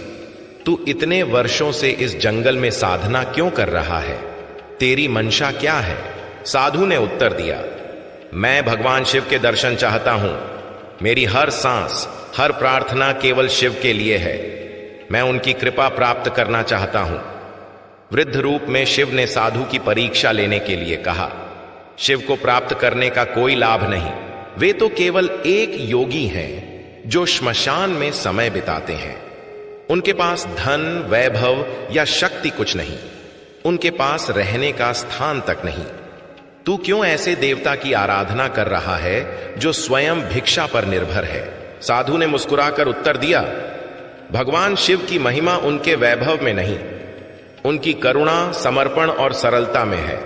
तू इतने वर्षों से इस जंगल में साधना क्यों कर रहा है? तेरी मंशा क्या है? साधु ने उत्तर दिया, मैं भगवान शिव के दर्शन चाहता हूं। मेरी हर सांस, हर प्रार्थना केवल शिव के लिए है। मैं उनकी कृपा प्राप्त करना चाहता हूं। वृद्ध रूप में शिव ने साधु की परीक्षा लेने के लिए कहा। शिव को प्राप्त करने का कोई लाभ नहीं। वे तो केवल एक योगी हैं जो श्मशान में समय बिताते हैं। उनके पास धन, वैभव या शक्ति कुछ नहीं। उनके पास रहने का स्थान तक नहीं। तू क्यों ऐसे देवता की आराधना कर रहा है जो स्वयं भिक्षा पर निर्भर है? साधु ने मुस्कुराकर उत्तर दिया, भगवान शिव की महिमा उनके वैभव में नहीं, उनकी करुणा, समर्पण और सरलता में है।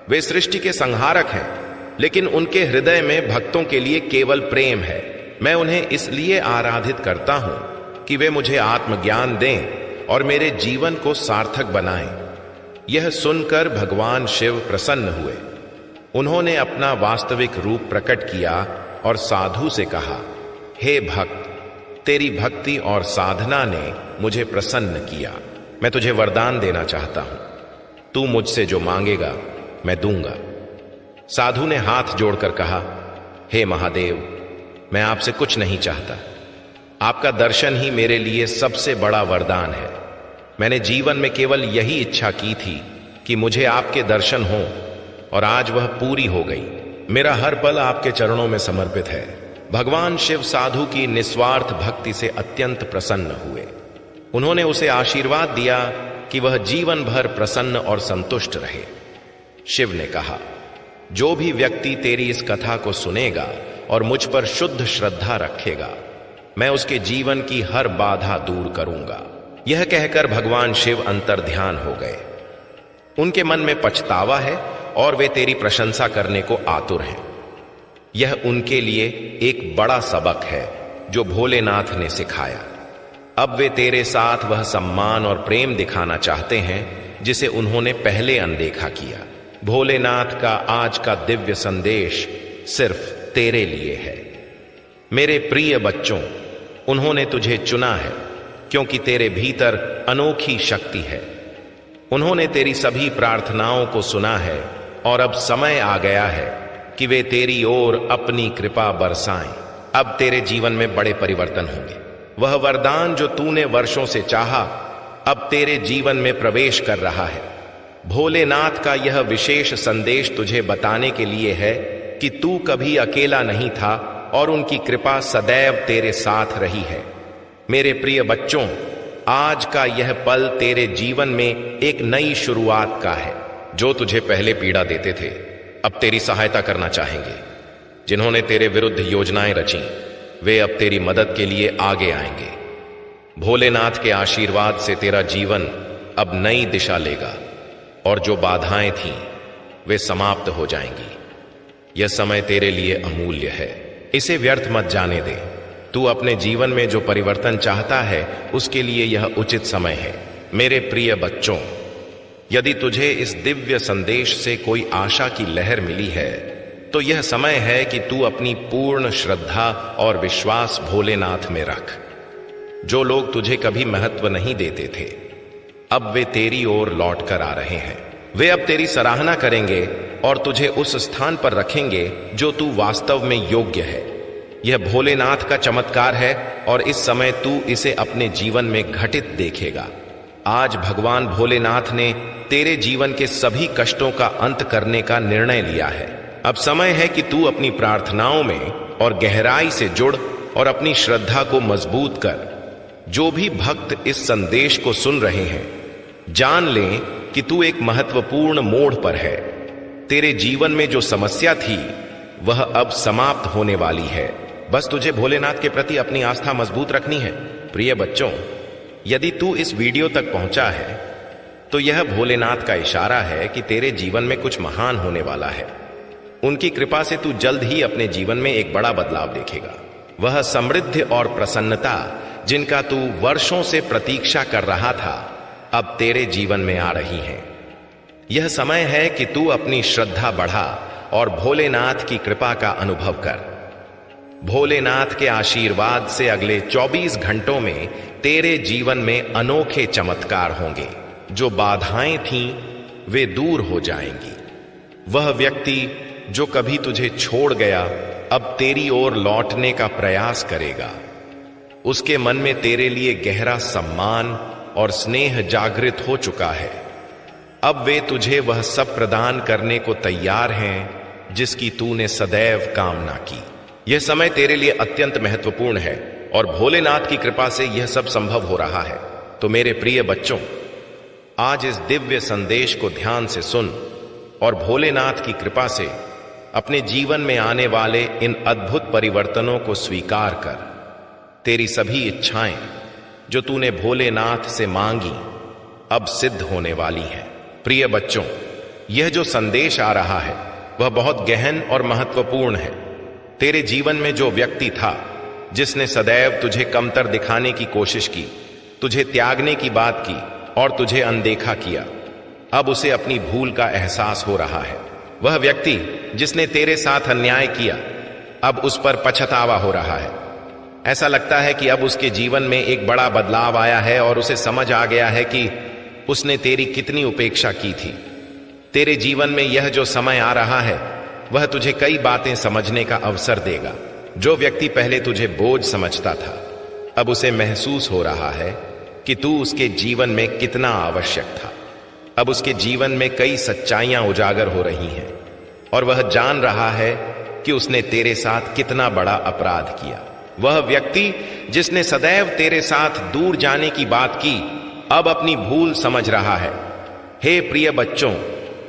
वे सृष्टि के संहारक हैं, लेकिन उनके हृदय में भक्तों के लिए केवल प्रेम है। मैं उन्हें इसलिए आराधित करता हूं कि वे मुझे आत्मज्ञान दें और मेरे जीवन को सार्थक बनाएं। यह सुनकर भगवान शिव प्रसन्न हुए। उन्होंने अपना वास्तविक रूप प्रकट किया और साधु से कहा, हे भक्त, तेरी भक्ति और साधना ने मुझे प्रसन्न किया। मैं तुझे वरदान देना चाहता हूं। तू मुझसे जो मांगेगा मैं दूंगा। साधु ने हाथ जोड़कर कहा, हे महादेव, मैं आपसे कुछ नहीं चाहता। आपका दर्शन ही मेरे लिए सबसे बड़ा वरदान है। मैंने जीवन में केवल यही इच्छा की थी कि मुझे आपके दर्शन हों, और आज वह पूरी हो गई। मेरा हर पल आपके चरणों में समर्पित है। भगवान शिव साधु की निस्वार्थ भक्ति से अत्यंत प्रसन्न हुए। उन्होंने उसे आशीर्वाद दिया कि वह जीवन भर प्रसन्न और संतुष्ट रहे। शिव ने कहा, जो भी व्यक्ति तेरी इस कथा को सुनेगा और मुझ पर शुद्ध श्रद्धा रखेगा, मैं उसके जीवन की हर बाधा दूर करूंगा। यह कहकर भगवान शिव अंतर्ध्यान हो गए। उनके मन में पछतावा है और वे तेरी प्रशंसा करने को आतुर हैं। यह उनके लिए एक बड़ा सबक है जो भोलेनाथ ने सिखाया। अब वे तेरे साथ वह सम्मान और प्रेम दिखाना चाहते हैं जिसे उन्होंने पहले अनदेखा किया। भोलेनाथ का आज का दिव्य संदेश सिर्फ तेरे लिए है। मेरे प्रिय बच्चों, उन्होंने तुझे चुना है क्योंकि तेरे भीतर अनोखी शक्ति है। उन्होंने तेरी सभी प्रार्थनाओं को सुना है और अब समय आ गया है कि वे तेरी ओर अपनी कृपा बरसाएं। अब तेरे जीवन में बड़े परिवर्तन होंगे। वह वरदान जो तूने वर्षों से चाहा, अब तेरे जीवन में प्रवेश कर रहा है। भोलेनाथ का यह विशेष संदेश तुझे बताने के लिए है कि तू कभी अकेला नहीं था और उनकी कृपा सदैव तेरे साथ रही है। मेरे प्रिय बच्चों, आज का यह पल तेरे जीवन में एक नई शुरुआत का है। जो तुझे पहले पीड़ा देते थे, अब तेरी सहायता करना चाहेंगे। जिन्होंने तेरे विरुद्ध योजनाएं रची, वे अब तेरी मदद के लिए आगे आएंगे। भोलेनाथ के आशीर्वाद से तेरा जीवन अब नई दिशा लेगा और जो बाधाएं थीं, वे समाप्त हो जाएंगी। यह समय तेरे लिए अमूल्य है, इसे व्यर्थ मत जाने दे। तू अपने जीवन में जो परिवर्तन चाहता है, उसके लिए यह उचित समय है। मेरे प्रिय बच्चों, यदि तुझे इस दिव्य संदेश से कोई आशा की लहर मिली है, तो यह समय है कि तू अपनी पूर्ण श्रद्धा और विश्वास भोलेनाथ में रख। जो लोग तुझे कभी महत्व नहीं देते थे, अब वे तेरी ओर लौट कर आ रहे हैं। वे अब तेरी सराहना करेंगे और तुझे उस स्थान पर रखेंगे जो तू वास्तव में योग्य है। यह भोलेनाथ का चमत्कार है और इस समय तू इसे अपने जीवन में घटित देखेगा। आज भगवान भोलेनाथ ने तेरे जीवन के सभी कष्टों का अंत करने का निर्णय लिया है। अब समय है कि तू अपनी प्रार्थनाओं में और गहराई से जुड़ और अपनी श्रद्धा को मजबूत कर। जो भी भक्त इस संदेश को सुन रहे हैं, जान लें कि तू एक महत्वपूर्ण मोड़ पर है। तेरे जीवन में जो समस्या थी वह अब समाप्त होने वाली है। बस तुझे भोलेनाथ के प्रति अपनी आस्था मजबूत रखनी है। प्रिय बच्चों, यदि तू इस वीडियो तक पहुंचा है तो यह भोलेनाथ का इशारा है कि तेरे जीवन में कुछ महान होने वाला है। उनकी कृपा से तू जल्द ही अपने जीवन में एक बड़ा बदलाव देखेगा। वह समृद्धि और प्रसन्नता जिनका तू वर्षों से प्रतीक्षा कर रहा था, अब तेरे जीवन में आ रही हैं। यह समय है कि तू अपनी श्रद्धा बढ़ा और भोलेनाथ की कृपा का अनुभव कर। भोलेनाथ के आशीर्वाद से अगले 24 घंटों में तेरे जीवन में अनोखे चमत्कार होंगे। जो बाधाएं थीं वे दूर हो जाएंगी। वह व्यक्ति जो कभी तुझे छोड़ गया अब तेरी ओर लौटने का प्रयास करेगा। उसके मन में तेरे लिए गहरा सम्मान और स्नेह जागृत हो चुका है। अब वे तुझे वह सब प्रदान करने को तैयार हैं जिसकी तूने सदैव कामना की। यह समय तेरे लिए अत्यंत महत्वपूर्ण है और भोलेनाथ की कृपा से यह सब संभव हो रहा है। तो मेरे प्रिय बच्चों, आज इस दिव्य संदेश को ध्यान से सुन और भोलेनाथ की कृपा से अपने जीवन में आने वाले इन अद्भुत परिवर्तनों को स्वीकार कर। तेरी सभी इच्छाएं जो तूने भोलेनाथ से मांगी अब सिद्ध होने वाली हैं। प्रिय बच्चों, यह जो संदेश आ रहा है वह बहुत गहन और महत्वपूर्ण है। तेरे जीवन में जो व्यक्ति था जिसने सदैव तुझे कमतर दिखाने की कोशिश की, तुझे त्यागने की बात की और तुझे अनदेखा किया, अब उसे अपनी भूल का एहसास हो रहा है। वह व्यक्ति जिसने तेरे साथ अन्याय किया, अब उस पर पछतावा हो रहा है। ऐसा लगता है कि अब उसके जीवन में एक बड़ा बदलाव आया है और उसे समझ आ गया है कि उसने तेरी कितनी उपेक्षा की थी। तेरे जीवन में यह जो समय आ रहा है वह तुझे कई बातें समझने का अवसर देगा। जो व्यक्ति पहले तुझे बोझ समझता था, अब उसे महसूस हो रहा है कि तू उसके जीवन में कितना आवश्यक था। अब उसके जीवन में कई सच्चाइयां उजागर हो रही हैं और वह जान रहा है कि उसने तेरे साथ कितना बड़ा अपराध किया। वह व्यक्ति जिसने सदैव तेरे साथ दूर जाने की बात की, अब अपनी भूल समझ रहा है। हे प्रिय बच्चों,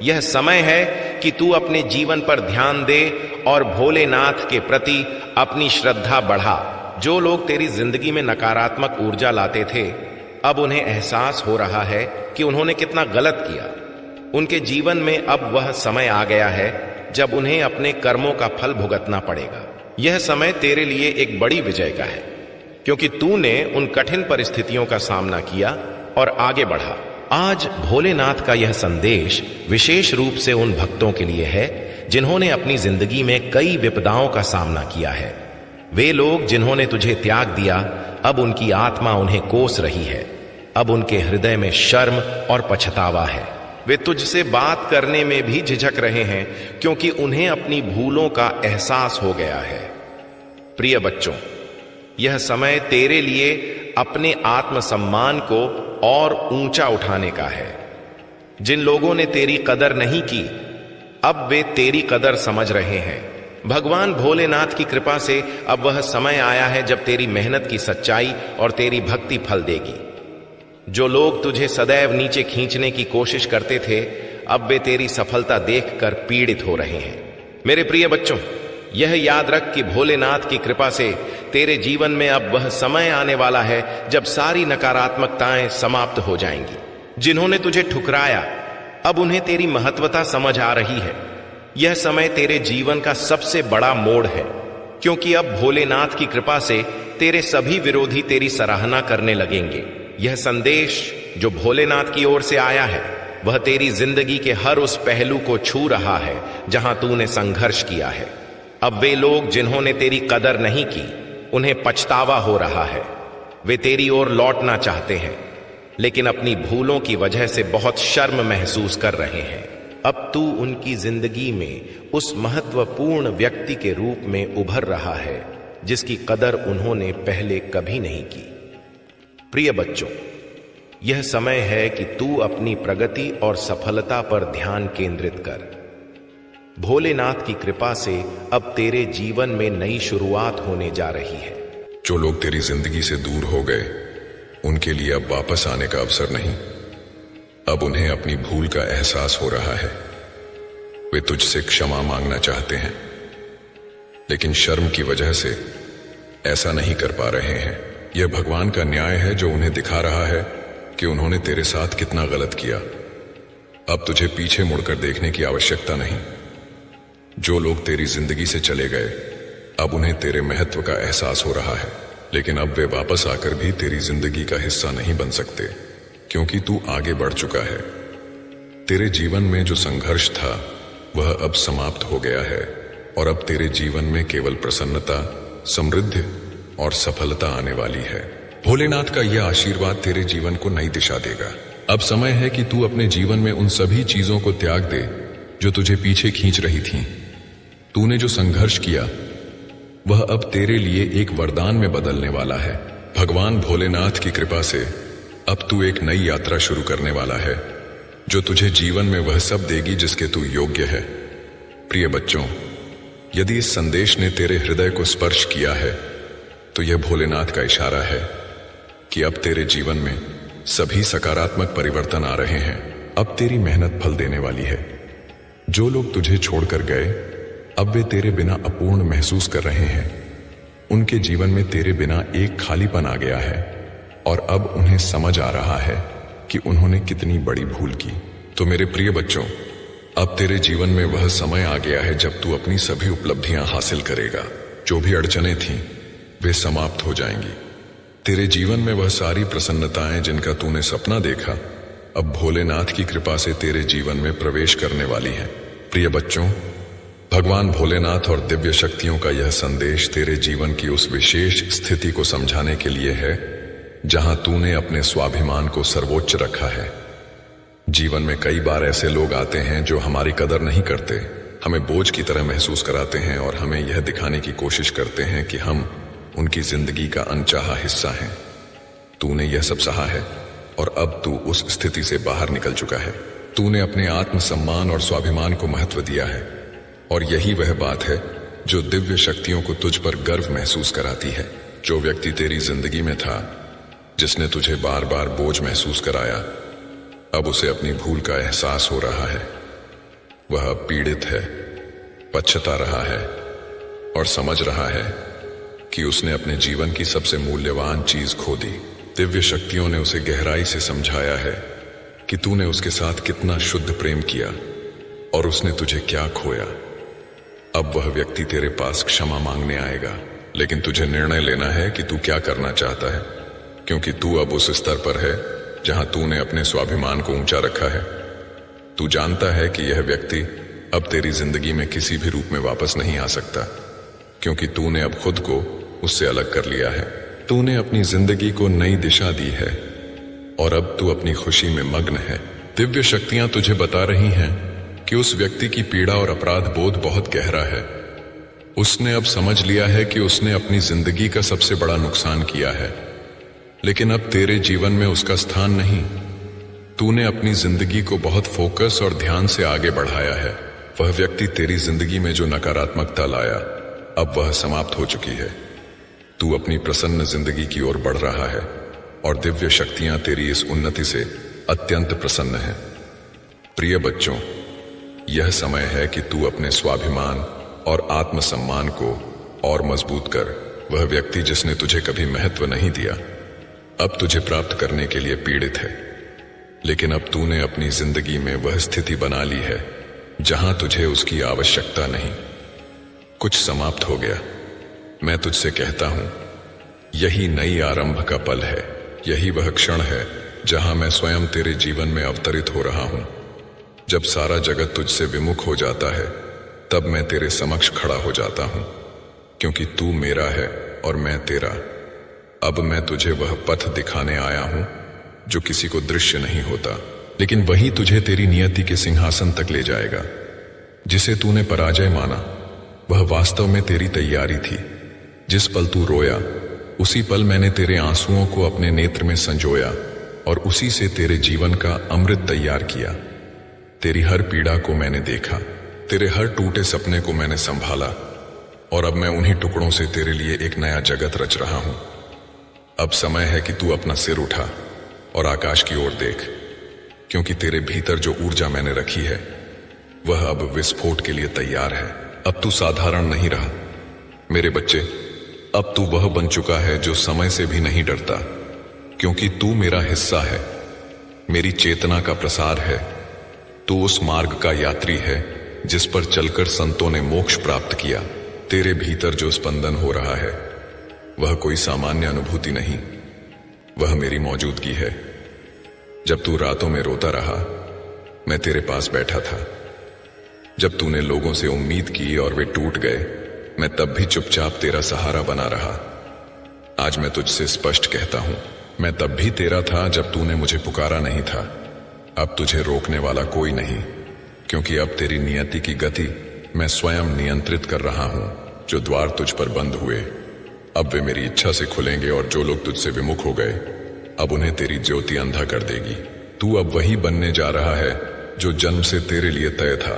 यह समय है कि तू अपने जीवन पर ध्यान दे और भोलेनाथ के प्रति अपनी श्रद्धा बढ़ा। जो लोग तेरी जिंदगी में नकारात्मक ऊर्जा लाते थे, अब उन्हें एहसास हो रहा है कि उन्होंने कितना गलत किया। उनके जीवन में अब वह समय आ गया है जब उन्हें अपने कर्मों का फल भुगतना पड़ेगा। यह समय तेरे लिए एक बड़ी विजय का है, क्योंकि तूने उन कठिन परिस्थितियों का सामना किया और आगे बढ़ा। आज भोलेनाथ का यह संदेश विशेष रूप से उन भक्तों के लिए है जिन्होंने अपनी जिंदगी में कई विपदाओं का सामना किया है। वे लोग जिन्होंने तुझे त्याग दिया, अब उनकी आत्मा उन्हें कोस रही है। अब उनके हृदय में शर्म और पछतावा है। वे तुझसे बात करने में भी झिझक रहे हैं क्योंकि उन्हें अपनी भूलों का एहसास हो गया है। प्रिय बच्चों, यह समय तेरे लिए अपने आत्मसम्मान को और ऊंचा उठाने का है। जिन लोगों ने तेरी कदर नहीं की, अब वे तेरी कदर समझ रहे हैं। भगवान भोलेनाथ की कृपा से अब वह समय आया है जब तेरी मेहनत की सच्चाई और तेरी भक्ति फल देगी। जो लोग तुझे सदैव नीचे खींचने की कोशिश करते थे, अब वे तेरी सफलता देखकर पीड़ित हो रहे हैं। मेरे प्रिय बच्चों, यह याद रख कि भोलेनाथ की कृपा से तेरे जीवन में अब वह समय आने वाला है जब सारी नकारात्मकताएं समाप्त हो जाएंगी। जिन्होंने तुझे ठुकराया, अब उन्हें तेरी महत्वता समझ आ रही है। यह समय तेरे जीवन का सबसे बड़ा मोड़ है, क्योंकि अब भोलेनाथ की कृपा से तेरे सभी विरोधी तेरी सराहना करने लगेंगे। यह संदेश जो भोलेनाथ की ओर से आया है, वह तेरी जिंदगी के हर उस पहलू को छू रहा है जहां तूने संघर्ष किया है। अब वे लोग जिन्होंने तेरी कदर नहीं की, उन्हें पछतावा हो रहा है। वे तेरी ओर लौटना चाहते हैं, लेकिन अपनी भूलों की वजह से बहुत शर्म महसूस कर रहे हैं। अब तू उनकी जिंदगी में उस महत्वपूर्ण व्यक्ति के रूप में उभर रहा है जिसकी कदर उन्होंने पहले कभी नहीं की। प्रिय बच्चों, यह समय है कि तू अपनी प्रगति और सफलता पर ध्यान केंद्रित कर। भोलेनाथ की कृपा से अब तेरे जीवन में नई शुरुआत होने जा रही है। जो लोग तेरी जिंदगी से दूर हो गए, उनके लिए अब वापस आने का अवसर नहीं। अब उन्हें अपनी भूल का एहसास हो रहा है। वे तुझसे क्षमा मांगना चाहते हैं, लेकिन शर्म की वजह से ऐसा नहीं कर पा रहे हैं। यह भगवान का न्याय है जो उन्हें दिखा रहा है कि उन्होंने तेरे साथ कितना गलत किया। अब तुझे पीछे मुड़कर देखने की आवश्यकता नहीं। जो लोग तेरी जिंदगी से चले गए, अब उन्हें तेरे महत्व का एहसास हो रहा है, लेकिन अब वे वापस आकर भी तेरी जिंदगी का हिस्सा नहीं बन सकते, क्योंकि तू आगे बढ़ चुका है। तेरे जीवन में जो संघर्ष था वह अब समाप्त हो गया है, और अब तेरे जीवन में केवल प्रसन्नता, समृद्धि और सफलता आने वाली है। भोलेनाथ का यह आशीर्वाद तेरे जीवन को नई दिशा देगा। अब समय है कि तू अपने जीवन में उन सभी चीजों को त्याग दे जो तुझे पीछे खींच रही थीं। तूने जो संघर्ष किया वह अब तेरे लिए एक वरदान में बदलने वाला है। भगवान भोलेनाथ की कृपा से अब तू एक नई यात्रा शुरू करने वाला है, जो तुझे जीवन में वह सब देगी जिसके तू योग्य है। प्रिय बच्चों, यदि इस संदेश ने तेरे हृदय को स्पर्श किया है, तो यह भोलेनाथ का इशारा है कि अब तेरे जीवन में सभी सकारात्मक परिवर्तन आ रहे हैं। अब तेरी मेहनत फल देने वाली है। जो लोग तुझे छोड़कर गए, अब वे तेरे बिना अपूर्ण महसूस कर रहे हैं। उनके जीवन में तेरे बिना एक खालीपन आ गया है, और अब उन्हें समझ आ रहा है कि उन्होंने कितनी बड़ी भूल की। तो मेरे प्रिय बच्चों, अब तेरे जीवन में वह समय आ गया है जब तू अपनी सभी उपलब्धियां हासिल करेगा। जो भी अड़चनें थीं, वे समाप्त हो जाएंगी। तेरे जीवन में वह सारी प्रसन्नताएं जिनका तूने सपना देखा, अब भोलेनाथ की कृपा से तेरे जीवन में प्रवेश करने वाली हैं। प्रिय बच्चों, भगवान भोलेनाथ और दिव्य शक्तियों का यह संदेश तेरे जीवन की उस विशेष स्थिति को समझाने के लिए है जहां तूने अपने स्वाभिमान को सर्वोच्च रखा है। जीवन में कई बार ऐसे लोग आते हैं जो हमारी कदर नहीं करते, हमें बोझ की तरह महसूस कराते हैं और हमें यह दिखाने की कोशिश करते हैं कि हम उनकी जिंदगी का अनचाहा हिस्सा हैं। तूने यह सब सहा है, और अब तू उस स्थिति से बाहर निकल चुका है। तूने अपने आत्मसम्मान और स्वाभिमान को महत्व दिया है, और यही वह बात है जो दिव्य शक्तियों को तुझ पर गर्व महसूस कराती है। जो व्यक्ति तेरी जिंदगी में था, जिसने तुझे बार बार बोझ महसूस कराया, अब उसे अपनी भूल का एहसास हो रहा है। वह अब पीड़ित है, पछता रहा है और समझ रहा है कि उसने अपने जीवन की सबसे मूल्यवान चीज खो दी। दिव्य शक्तियों ने उसे गहराई से समझाया है कि तूने उसके साथ कितना शुद्ध प्रेम किया और उसने तुझे क्या खोया। अब वह व्यक्ति तेरे पास क्षमा मांगने आएगा, लेकिन तुझे निर्णय लेना है कि तू क्या करना चाहता है, क्योंकि तू अब उस स्तर पर है जहां तूने अपने स्वाभिमान को ऊंचा रखा है। तू जानता है कि यह व्यक्ति अब तेरी जिंदगी में किसी भी रूप में वापस नहीं आ सकता, क्योंकि तूने अब खुद को उससे अलग कर लिया है। तूने अपनी जिंदगी को नई दिशा दी है, और अब तू अपनी खुशी में मग्न है। दिव्य शक्तियां तुझे बता रही हैं कि उस व्यक्ति की पीड़ा और अपराध बोध बहुत गहरा है। उसने अब समझ लिया है कि उसने अपनी जिंदगी का सबसे बड़ा नुकसान किया है, लेकिन अब तेरे जीवन में उसका स्थान नहीं। तूने अपनी जिंदगी को बहुत फोकस और ध्यान से आगे बढ़ाया है। वह व्यक्ति तेरी जिंदगी में जो नकारात्मकता लाया, अब वह समाप्त हो चुकी है। तू अपनी प्रसन्न जिंदगी की ओर बढ़ रहा है, और दिव्य शक्तियां तेरी इस उन्नति से अत्यंत प्रसन्न हैं। प्रिय बच्चों, यह समय है कि तू अपने स्वाभिमान और आत्मसम्मान को और मजबूत कर। वह व्यक्ति जिसने तुझे कभी महत्व नहीं दिया, अब तुझे प्राप्त करने के लिए पीड़ित है, लेकिन अब तूने अपनी जिंदगी में वह स्थिति बना ली है जहां तुझे उसकी आवश्यकता नहीं। कुछ समाप्त हो गया। मैं तुझसे कहता हूं, यही नई आरंभ का पल है। यही वह क्षण है जहां मैं स्वयं तेरे जीवन में अवतरित हो रहा हूं। जब सारा जगत तुझसे विमुख हो जाता है, तब मैं तेरे समक्ष खड़ा हो जाता हूं, क्योंकि तू मेरा है और मैं तेरा। अब मैं तुझे वह पथ दिखाने आया हूं जो किसी को दृश्य नहीं होता, लेकिन वही तुझे तेरी नियति के सिंहासन तक ले जाएगा। जिसे तूने पराजय माना, वह वास्तव में तेरी तैयारी थी। जिस पल तू रोया, उसी पल मैंने तेरे आंसुओं को अपने नेत्र में संजोया और उसी से तेरे जीवन का अमृत तैयार किया। तेरी हर पीड़ा को मैंने देखा, तेरे हर टूटे सपने को मैंने संभाला, और अब मैं उन्हीं टुकड़ों से तेरे लिए एक नया जगत रच रहा हूं। अब समय है कि तू अपना सिर उठा और आकाश की ओर देख, क्योंकि तेरे भीतर जो ऊर्जा मैंने रखी है वह अब विस्फोट के लिए तैयार है। अब तू साधारण नहीं रहा मेरे बच्चे, अब तू वह बन चुका है जो समय से भी नहीं डरता, क्योंकि तू मेरा हिस्सा है, मेरी चेतना का प्रसार है। तू उस मार्ग का यात्री है जिस पर चलकर संतों ने मोक्ष प्राप्त किया। तेरे भीतर जो स्पंदन हो रहा है वह कोई सामान्य अनुभूति नहीं, वह मेरी मौजूदगी है। जब तू रातों में रोता रहा, मैं तेरे पास बैठा था। जब तूने लोगों से उम्मीद की और वे टूट गए, मैं तब भी चुपचाप तेरा सहारा बना रहा। आज मैं तुझसे स्पष्ट कहता हूं, मैं तब भी तेरा था जब तूने मुझे पुकारा नहीं था। अब तुझे रोकने वाला कोई नहीं, क्योंकि अब तेरी नियति की गति मैं स्वयं नियंत्रित कर रहा हूं। जो द्वार तुझ पर बंद हुए अब वे मेरी इच्छा से खुलेंगे, और जो लोग तुझसे विमुख हो गए अब उन्हें तेरी ज्योति अंधा कर देगी। तू अब वही बनने जा रहा है जो जन्म से तेरे लिए तय था,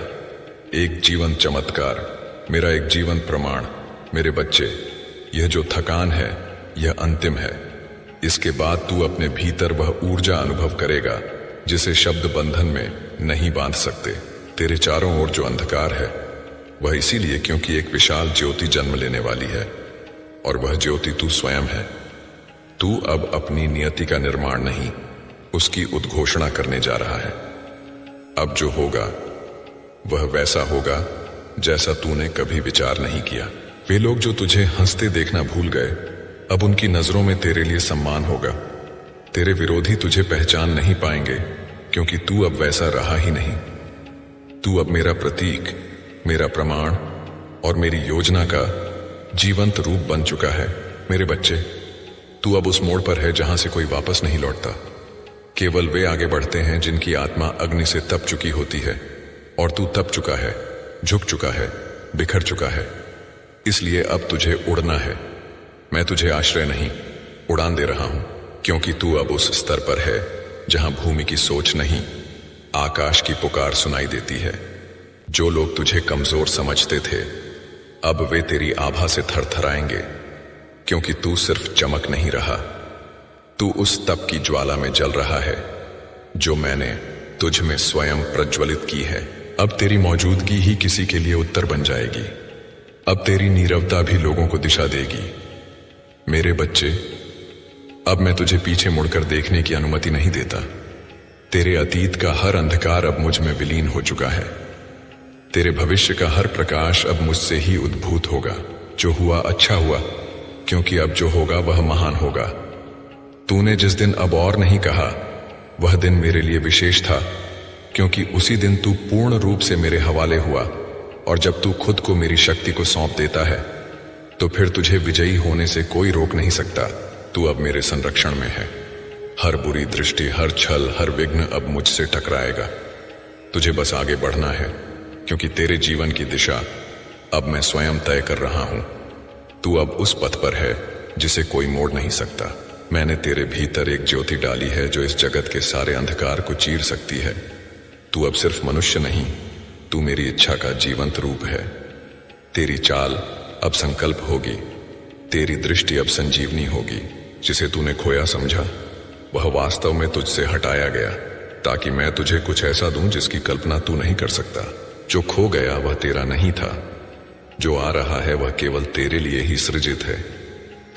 एक जीवन चमत्कार, मेरा एक जीवन प्रमाण। मेरे बच्चे, यह जो थकान है यह अंतिम है। इसके बाद तू अपने भीतर वह ऊर्जा अनुभव करेगा जिसे शब्द बंधन में नहीं बांध सकते। तेरे चारों ओर जो अंधकार है वह इसीलिए क्योंकि एक विशाल ज्योति जन्म लेने वाली है, और वह ज्योति तू स्वयं है। तू अब अपनी नियति का निर्माण नहीं, उसकी उद्घोषणा करने जा रहा है। अब जो होगा वह वैसा होगा जैसा तूने कभी विचार नहीं किया। वे लोग जो तुझे हंसते देखना भूल गए, अब उनकी नजरों में तेरे लिए सम्मान होगा। तेरे विरोधी तुझे पहचान नहीं पाएंगे, क्योंकि तू अब वैसा रहा ही नहीं। तू अब मेरा प्रतीक, मेरा प्रमाण और मेरी योजना का जीवंत रूप बन चुका है। मेरे बच्चे, तू अब उस मोड़ पर है जहां से कोई वापस नहीं लौटता। केवल वे आगे बढ़ते हैं जिनकी आत्मा अग्नि से तप चुकी होती है, और तू तप चुका है, झुक चुका है, बिखर चुका है। इसलिए अब तुझे उड़ना है। मैं तुझे आश्रय नहीं, उड़ान दे रहा हूं, क्योंकि तू अब उस स्तर पर है जहां भूमि की सोच नहीं, आकाश की पुकार सुनाई देती है। जो लोग तुझे कमजोर समझते थे अब वे तेरी आभा से थरथराएंगे, क्योंकि तू सिर्फ चमक नहीं रहा, तू उस तप की ज्वाला में जल रहा है जो मैंने तुझ में स्वयं प्रज्वलित की है। अब तेरी मौजूदगी ही किसी के लिए उत्तर बन जाएगी। अब तेरी नीरवता भी लोगों को दिशा देगी। मेरे बच्चे, अब मैं तुझे पीछे मुड़कर देखने की अनुमति नहीं देता। तेरे अतीत का हर अंधकार अब मुझ में विलीन हो चुका है। तेरे भविष्य का हर प्रकाश अब मुझसे ही उद्भूत होगा। जो हुआ अच्छा हुआ, क्योंकि अब जो होगा वह महान होगा। तूने जिस दिन अब और नहीं कहा, वह दिन मेरे लिए विशेष था, क्योंकि उसी दिन तू पूर्ण रूप से मेरे हवाले हुआ। और जब तू खुद को मेरी शक्ति को सौंप देता है, तो फिर तुझे विजयी होने से कोई रोक नहीं सकता। तू अब मेरे संरक्षण में है। हर बुरी दृष्टि, हर छल, हर विघ्न अब मुझसे टकराएगा। तुझे बस आगे बढ़ना है, क्योंकि तेरे जीवन की दिशा अब मैं स्वयं तय कर रहा हूं। तू अब उस पथ पर है जिसे कोई मोड़ नहीं सकता। मैंने तेरे भीतर एक ज्योति डाली है जो इस जगत के सारे अंधकार को चीर सकती है। तू अब सिर्फ मनुष्य नहीं, तू मेरी इच्छा का जीवंत रूप है। तेरी चाल अब संकल्प होगी, तेरी दृष्टि अब संजीवनी होगी। जिसे तूने खोया समझा, वह वास्तव में तुझसे हटाया गया, ताकि मैं तुझे कुछ ऐसा दूं जिसकी कल्पना तू नहीं कर सकता। जो खो गया वह तेरा नहीं था, जो आ रहा है वह केवल तेरे लिए ही सृजित है।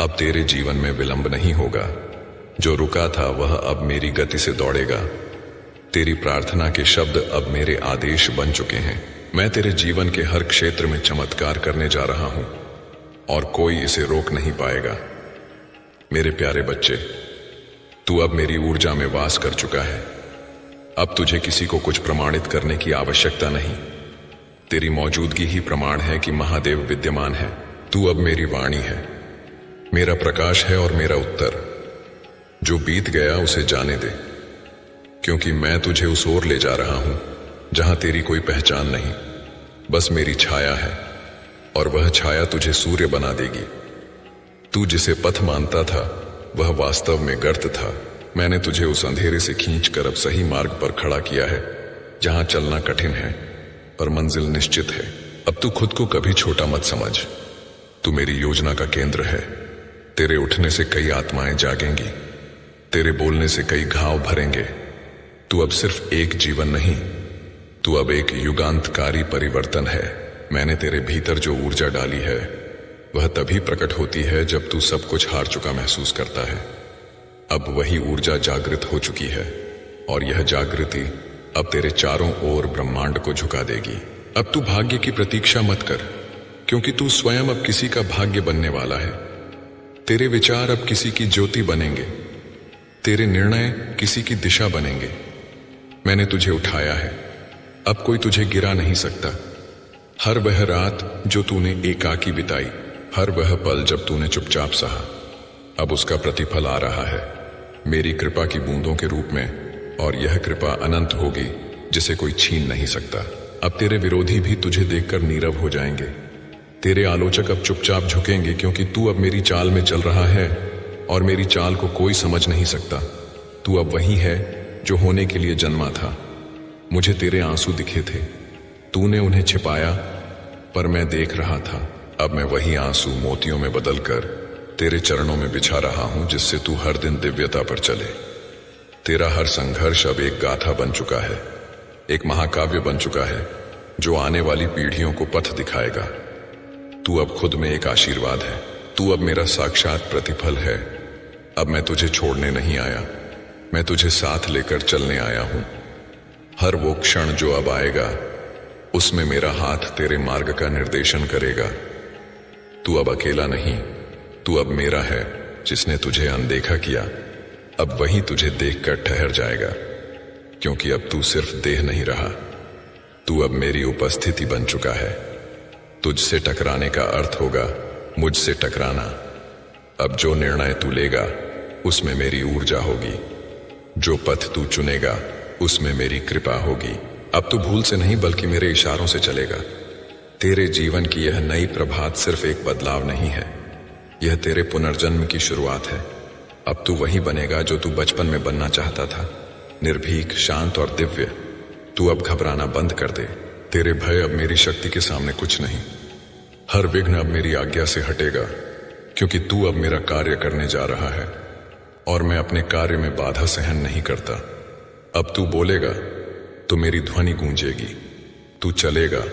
अब तेरे जीवन में विलंब नहीं होगा। जो रुका था वह अब मेरी गति से दौड़ेगा। तेरी प्रार्थना के शब्द अब मेरे आदेश बन चुके हैं। मैं तेरे जीवन के हर क्षेत्र में चमत्कार करने जा रहा हूं, और कोई इसे रोक नहीं पाएगा। मेरे प्यारे बच्चे, तू अब मेरी ऊर्जा में वास कर चुका है। अब तुझे किसी को कुछ प्रमाणित करने की आवश्यकता नहीं। तेरी मौजूदगी ही प्रमाण है कि महादेव विद्यमान है। तू अब मेरी वाणी है, मेरा प्रकाश है और मेरा उत्तर। जो बीत गया उसे जाने दे, क्योंकि मैं तुझे उस ओर ले जा रहा हूं जहां तेरी कोई पहचान नहीं, बस मेरी छाया है, और वह छाया तुझे सूर्य बना देगी। तू जिसे पथ मानता था वह वास्तव में गर्त था। मैंने तुझे उस अंधेरे से खींचकर अब सही मार्ग पर खड़ा किया है, जहां चलना कठिन है पर मंजिल निश्चित है। अब तू खुद को कभी छोटा मत समझ, तू मेरी योजना का केंद्र है। तेरे उठने से कई आत्माएं जागेंगी, तेरे बोलने से कई घाव भरेंगे। तू अब सिर्फ एक जीवन नहीं, तू अब एक युगांतकारी परिवर्तन है। मैंने तेरे भीतर जो ऊर्जा डाली है वह तभी प्रकट होती है जब तू सब कुछ हार चुका महसूस करता है। अब वही ऊर्जा जागृत हो चुकी है और यह जागृति अब तेरे चारों ओर ब्रह्मांड को झुका देगी। अब तू भाग्य की प्रतीक्षा मत कर, क्योंकि तू स्वयं अब किसी का भाग्य बनने वाला है। तेरे विचार अब किसी की ज्योति बनेंगे, तेरे निर्णय किसी की दिशा बनेंगे। मैंने तुझे उठाया है, अब कोई तुझे गिरा नहीं सकता। हर वह रात जो तूने एकाकी बिताई, हर वह पल जब तूने चुपचाप सहा, अब उसका प्रतिफल आ रहा है मेरी कृपा की बूंदों के रूप में। और यह कृपा अनंत होगी जिसे कोई छीन नहीं सकता। अब तेरे विरोधी भी तुझे देखकर नीरव हो जाएंगे, तेरे आलोचक अब चुपचाप झुकेंगे, क्योंकि तू अब मेरी चाल में चल रहा है और मेरी चाल को कोई समझ नहीं सकता। तू अब वही है जो होने के लिए जन्मा था। मुझे तेरे आंसू दिखे थे, तूने उन्हें छिपाया, पर मैं देख रहा था। अब मैं वही आंसू मोतियों में बदलकर तेरे चरणों में बिछा रहा हूं, जिससे तू हर दिन दिव्यता पर चले। तेरा हर संघर्ष अब एक गाथा बन चुका है, एक महाकाव्य बन चुका है जो आने वाली पीढ़ियों को पथ दिखाएगा। तू अब खुद में एक आशीर्वाद है, तू अब मेरा साक्षात प्रतिफल है। अब मैं तुझे छोड़ने नहीं आया, मैं तुझे साथ लेकर चलने आया हूं। हर वो क्षण जो अब आएगा उसमें मेरा हाथ तेरे मार्ग का निर्देशन करेगा। तू अब अकेला नहीं, तू अब मेरा है। जिसने तुझे अनदेखा किया अब वही तुझे देखकर ठहर जाएगा, क्योंकि अब तू सिर्फ देह नहीं रहा, तू अब मेरी उपस्थिति बन चुका है। तुझसे टकराने का अर्थ होगा मुझसे टकराना। अब जो निर्णय तू लेगा उसमें मेरी ऊर्जा होगी, जो पथ तू चुनेगा उसमें मेरी कृपा होगी। अब तू भूल से नहीं बल्कि मेरे इशारों से चलेगा। तेरे जीवन की यह नई प्रभात सिर्फ एक बदलाव नहीं है, यह तेरे पुनर्जन्म की शुरुआत है। अब तू वही बनेगा जो तू बचपन में बनना चाहता था, निर्भीक, शांत और दिव्य। तू अब घबराना बंद कर दे, तेरे भय अब मेरी शक्ति के सामने कुछ नहीं। हर विघ्न अब मेरी आज्ञा से हटेगा, क्योंकि तू अब मेरा कार्य करने जा रहा है और मैं अपने कार्य में बाधा सहन नहीं करता। अब तू बोलेगा तो मेरी ध्वनि गूंजेगी, तू चलेगा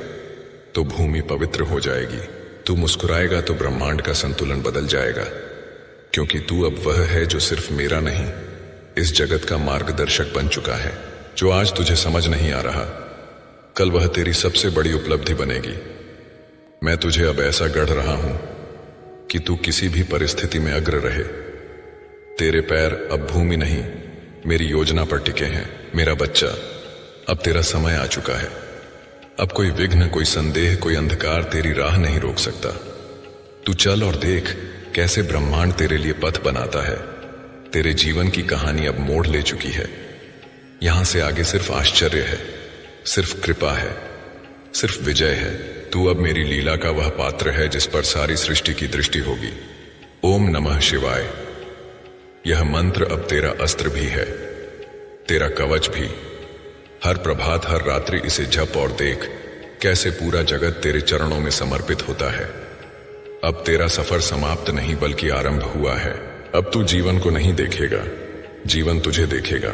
तो भूमि पवित्र हो जाएगी, तू मुस्कुराएगा तो ब्रह्मांड का संतुलन बदल जाएगा, क्योंकि तू अब वह है जो सिर्फ मेरा नहीं, इस जगत का मार्गदर्शक बन चुका है। जो आज तुझे समझ नहीं आ रहा, कल वह तेरी सबसे बड़ी उपलब्धि बनेगी। मैं तुझे अब ऐसा गढ़ रहा हूं कि तू किसी भी परिस्थिति में अग्र रहे। तेरे पैर अब भूमि नहीं, मेरी योजना पर टिके हैं। मेरा बच्चा, अब तेरा समय आ चुका है। अब कोई विघ्न, कोई संदेह, कोई अंधकार तेरी राह नहीं रोक सकता। तू चल और देख कैसे ब्रह्मांड तेरे लिए पथ बनाता है। तेरे जीवन की कहानी अब मोड़ ले चुकी है। यहां से आगे सिर्फ आश्चर्य है, सिर्फ कृपा है, सिर्फ विजय है। तू अब मेरी लीला का वह पात्र है जिस पर सारी सृष्टि की दृष्टि होगी। ओम नमः शिवाय। यह मंत्र अब तेरा अस्त्र भी है, तेरा कवच भी। हर प्रभात, हर रात्रि इसे जप और देख कैसे पूरा जगत तेरे चरणों में समर्पित होता है। अब तेरा सफर समाप्त नहीं बल्कि आरंभ हुआ है। अब तू जीवन को नहीं देखेगा, जीवन तुझे देखेगा।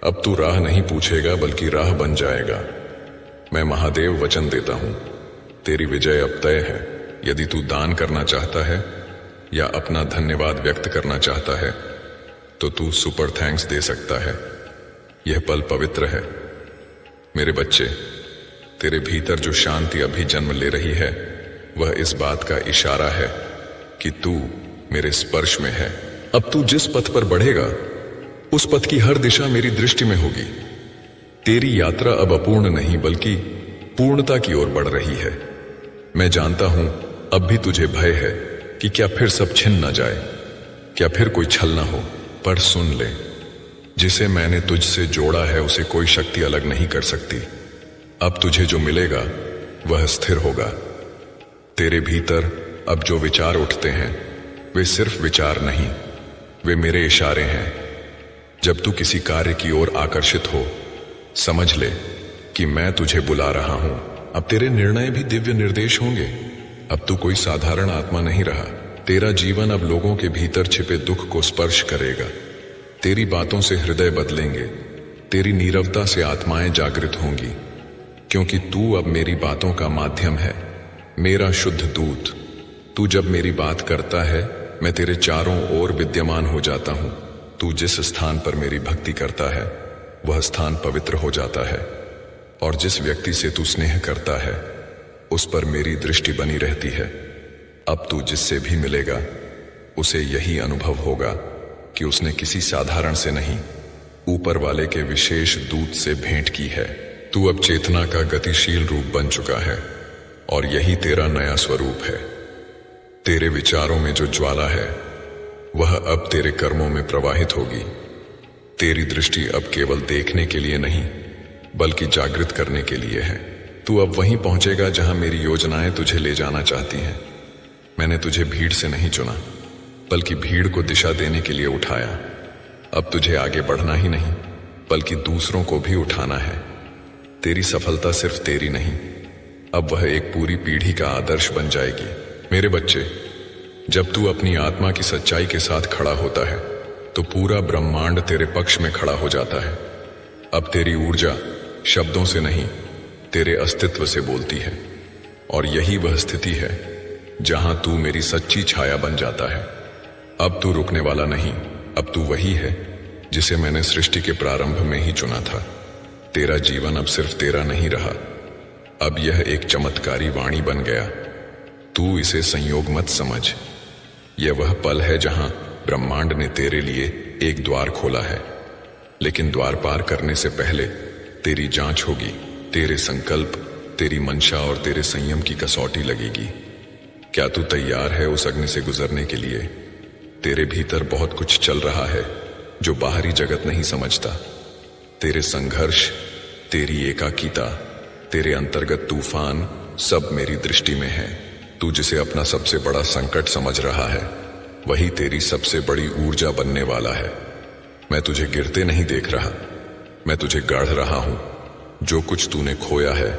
अब तू राह नहीं पूछेगा बल्कि राह बन जाएगा। मैं महादेव वचन देता हूं, तेरी विजय अब तय है। यदि तू दान करना चाहता है या अपना धन्यवाद व्यक्त करना चाहता है तो तू सुपर थैंक्स दे सकता है। यह पल पवित्र है मेरे बच्चे। तेरे भीतर जो शांति अभी जन्म ले रही है वह इस बात का इशारा है कि तू मेरे स्पर्श में है। अब तू जिस पथ पर बढ़ेगा उस पथ की हर दिशा मेरी दृष्टि में होगी। तेरी यात्रा अब अपूर्ण नहीं बल्कि पूर्णता की ओर बढ़ रही है। मैं जानता हूं अब भी तुझे भय है कि क्या फिर सब छिन न जाए, क्या फिर कोई छल न हो। पर सुन ले, जिसे मैंने तुझसे जोड़ा है उसे कोई शक्ति अलग नहीं कर सकती। अब तुझे जो मिलेगा वह स्थिर होगा। तेरे भीतर अब जो विचार उठते हैं वे सिर्फ विचार नहीं, वे मेरे इशारे हैं। जब तू किसी कार्य की ओर आकर्षित हो, समझ ले कि मैं तुझे बुला रहा हूं। अब तेरे निर्णय भी दिव्य निर्देश होंगे। अब तू कोई साधारण आत्मा नहीं रहा। तेरा जीवन अब लोगों के भीतर छिपे दुख को स्पर्श करेगा। तेरी बातों से हृदय बदलेंगे, तेरी नीरवता से आत्माएं जागृत होंगी, क्योंकि तू अब मेरी बातों का माध्यम है, मेरा शुद्ध दूत। तू जब मेरी बात करता है, मैं तेरे चारों ओर विद्यमान हो जाता हूं। तू जिस स्थान पर मेरी भक्ति करता है, वह स्थान पवित्र हो जाता है, और जिस व्यक्ति से तू स्नेह करता है, उस पर मेरी दृष्टि बनी रहती है। अब तू जिससे भी मिलेगा, उसे यही अनुभव होगा कि उसने किसी साधारण से नहीं, ऊपर वाले के विशेष दूत से भेंट की है। तू अब चेतना का गतिशील रूप बन चुका है, और यही तेरा नया स्वरूप है। तेरे विचारों में जो ज्वाला है, वह अब तेरे कर्मों में प्रवाहित होगी। तेरी दृष्टि अब केवल देखने के लिए नहीं, बल्कि जागृत करने के लिए है। तू अब वहीं पहुंचेगा जहां मेरी योजनाएं तुझे ले जाना चाहती हैं। मैंने तुझे भीड़ से नहीं चुना, बल्कि भीड़ को दिशा देने के लिए उठाया। अब तुझे आगे बढ़ना ही नहीं, बल्कि दूसरों को भी उठाना है। तेरी सफलता सिर्फ तेरी नहीं, अब वह एक पूरी पीढ़ी का आदर्श बन जाएगी। मेरे बच्चे, जब तू अपनी आत्मा की सच्चाई के साथ खड़ा होता है, तो पूरा ब्रह्मांड तेरे पक्ष में खड़ा हो जाता है। अब तेरी ऊर्जा शब्दों से नहीं, तेरे अस्तित्व से बोलती है, और यही वह स्थिति है जहां तू मेरी सच्ची छाया बन जाता है। अब तू रुकने वाला नहीं, अब तू वही है जिसे मैंने सृष्टि के प्रारंभ में ही चुना था। तेरा जीवन अब सिर्फ तेरा नहीं रहा, अब यह एक चमत्कारी वाणी बन गया। तू इसे संयोग मत समझ, यह वह पल है जहां ब्रह्मांड ने तेरे लिए एक द्वार खोला है। लेकिन द्वार पार करने से पहले तेरी जांच होगी, तेरे संकल्प, तेरी मंशा और तेरे संयम की कसौटी लगेगी। क्या तू तैयार है उस अग्नि से गुजरने के लिए? तेरे भीतर बहुत कुछ चल रहा है जो बाहरी जगत नहीं समझता। तेरे संघर्ष, तेरी एकाकीता, तेरे अंतर्गत तूफान, सब मेरी दृष्टि में है। तू जिसे अपना सबसे बड़ा संकट समझ रहा है, वही तेरी सबसे बड़ी ऊर्जा बनने वाला है। मैं तुझे गिरते नहीं देख रहा, मैं तुझे गाढ़ रहा हूं। जो कुछ तूने खोया है,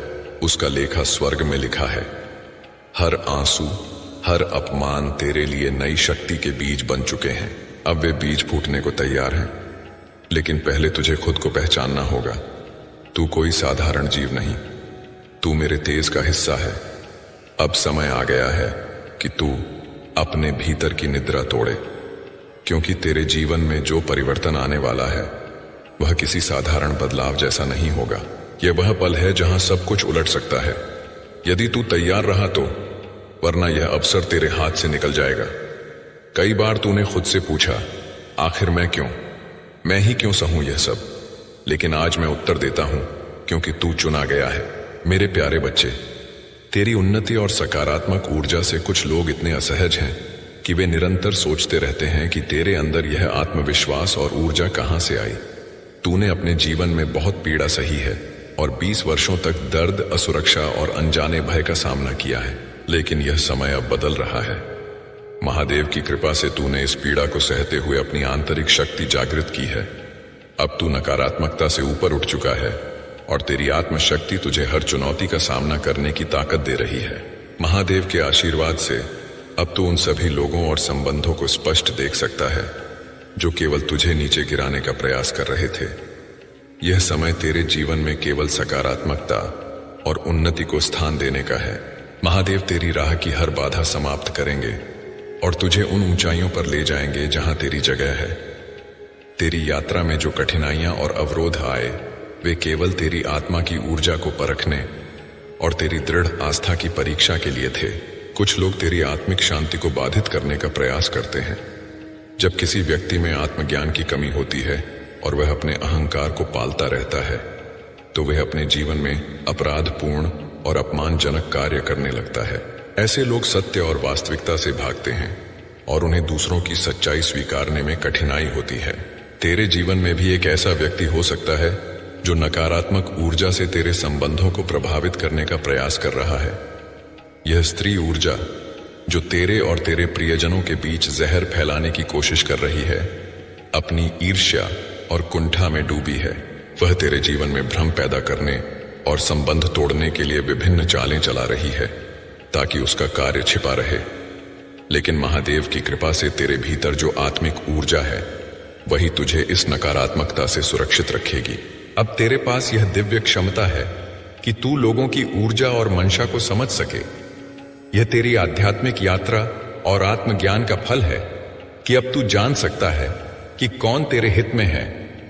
उसका लेखा स्वर्ग में लिखा है। हर आंसू, हर अपमान तेरे लिए नई शक्ति के बीज बन चुके हैं। अब वे बीज फूटने को तैयार हैं, लेकिन पहले तुझे खुद को पहचानना होगा। तू कोई साधारण जीव नहीं, तू मेरे तेज का हिस्सा है। अब समय आ गया है कि तू अपने भीतर की निद्रा तोड़े, क्योंकि तेरे जीवन में जो परिवर्तन आने वाला है, वह किसी साधारण बदलाव जैसा नहीं होगा। यह वह पल है जहां सब कुछ उलट सकता है, यदि तू तैयार रहा तो, वरना यह अवसर तेरे हाथ से निकल जाएगा। कई बार तूने खुद से पूछा, आखिर मैं क्यों, मैं ही क्यों सहूं यह सब? लेकिन आज मैं उत्तर देता हूं, क्योंकि तू चुना गया है। मेरे प्यारे बच्चे, तेरी उन्नति और सकारात्मक ऊर्जा से कुछ लोग इतने असहज हैं कि वे निरंतर सोचते रहते हैं कि तेरे अंदर यह आत्मविश्वास और ऊर्जा कहां से आई। तूने अपने जीवन में बहुत पीड़ा सही है और 20 वर्षों तक दर्द, असुरक्षा और अनजाने भय का सामना किया है, लेकिन यह समय अब बदल रहा है। महादेव की कृपा से तूने इस पीड़ा को सहते हुए अपनी आंतरिक शक्ति जागृत की है। अब तू नकारात्मकता से ऊपर उठ चुका है और तेरी आत्मशक्ति तुझे हर चुनौती का सामना करने की ताकत दे रही है। महादेव के आशीर्वाद से अब तू उन सभी लोगों और संबंधों को स्पष्ट देख सकता है जो केवल तुझे नीचे गिराने का प्रयास कर रहे थे। यह समय तेरे जीवन में केवल सकारात्मकता और उन्नति को स्थान देने का है। महादेव तेरी राह की हर बाधा समाप्त करेंगे और तुझे उन ऊंचाइयों पर ले जाएंगे जहां तेरी जगह है। तेरी यात्रा में जो कठिनाइयां और अवरोध आए, वे केवल तेरी आत्मा की ऊर्जा को परखने और तेरी दृढ़ आस्था की परीक्षा के लिए थे। कुछ लोग तेरी आत्मिक शांति को बाधित करने का प्रयास करते हैं। जब किसी व्यक्ति में आत्मज्ञान की कमी होती है और वह अपने अहंकार को पालता रहता है, तो वह अपने जीवन में अपराधपूर्ण और अपमानजनक कार्य करने लगता है। ऐसे लोग सत्य और वास्तविकता से भागते हैं और उन्हें दूसरों की सच्चाई स्वीकारने में कठिनाई होती है। तेरे जीवन में भी एक ऐसा व्यक्ति हो सकता है जो नकारात्मक ऊर्जा से तेरे संबंधों को प्रभावित करने का प्रयास कर रहा है। यह स्त्री ऊर्जा जो तेरे और तेरे प्रियजनों के बीच जहर फैलाने की कोशिश कर रही है, अपनी ईर्ष्या और कुंठा में डूबी है। वह तेरे जीवन में भ्रम पैदा करने और संबंध तोड़ने के लिए विभिन्न चालें चला रही है। ताकि उसका कार्य छिपा रहे। लेकिन महादेव की कृपा से तेरे भीतर जो आत्मिक ऊर्जा है वही तुझे इस नकारात्मकता से सुरक्षित रखेगी। अब तेरे पास यह दिव्य क्षमता है कि तू लोगों की ऊर्जा और मंशा को समझ सके। यह तेरी आध्यात्मिक यात्रा और आत्मज्ञान का फल है कि अब तू जान सकता है कि कौन तेरे हित में है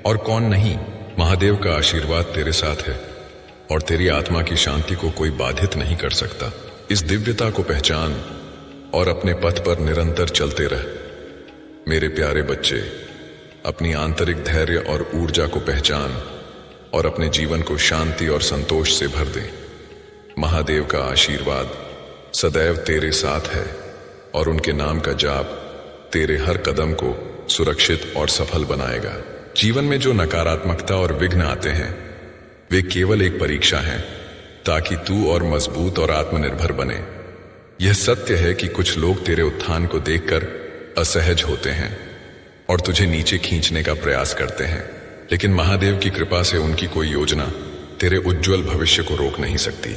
और कौन नहीं। महादेव का आशीर्वाद तेरे साथ है और तेरी आत्मा की शांति को कोई बाधित नहीं कर सकता। इस दिव्यता को पहचान और अपने पथ पर निरंतर चलते रह। मेरे प्यारे बच्चे, अपनी आंतरिक धैर्य और ऊर्जा को पहचान और अपने जीवन को शांति और संतोष से भर दे। महादेव का आशीर्वाद सदैव तेरे साथ है और उनके नाम का जाप तेरे हर कदम को सुरक्षित और सफल बनाएगा। जीवन में जो नकारात्मकता और विघ्न आते हैं वे केवल एक परीक्षा है ताकि तू और मजबूत और आत्मनिर्भर बने। यह सत्य है कि कुछ लोग तेरे उत्थान को देखकर असहज होते हैं और तुझे नीचे खींचने का प्रयास करते हैं, लेकिन महादेव की कृपा से उनकी कोई योजना तेरे उज्जवल भविष्य को रोक नहीं सकती।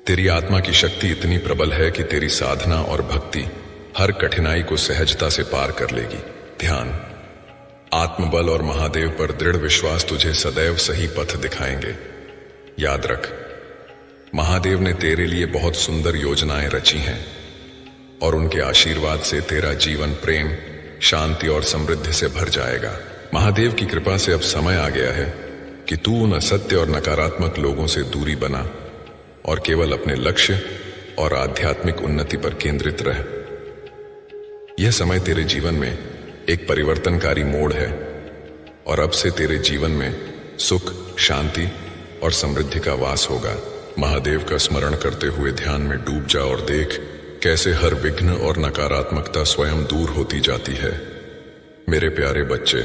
तेरी आत्मा की शक्ति इतनी प्रबल है कि तेरी साधना और भक्ति हर कठिनाई को सहजता से पार कर लेगी। ध्यान, आत्मबल और महादेव पर दृढ़ विश्वास तुझे सदैव सही पथ दिखाएंगे। याद रख, महादेव ने तेरे लिए बहुत सुंदर योजनाएं रची हैं और उनके आशीर्वाद से तेरा जीवन प्रेम, शांति और समृद्धि से भर जाएगा। महादेव की कृपा से अब समय आ गया है कि तू उन असत्य और नकारात्मक लोगों से दूरी बना और केवल अपने लक्ष्य और आध्यात्मिक उन्नति पर केंद्रित रह। यह समय तेरे जीवन में एक परिवर्तनकारी मोड़ है और अब से तेरे जीवन में सुख, शांति और समृद्धि का वास होगा। महादेव का स्मरण करते हुए ध्यान में डूब जा और देख कैसे हर विघ्न और नकारात्मकता स्वयं दूर होती जाती है। मेरे प्यारे बच्चे,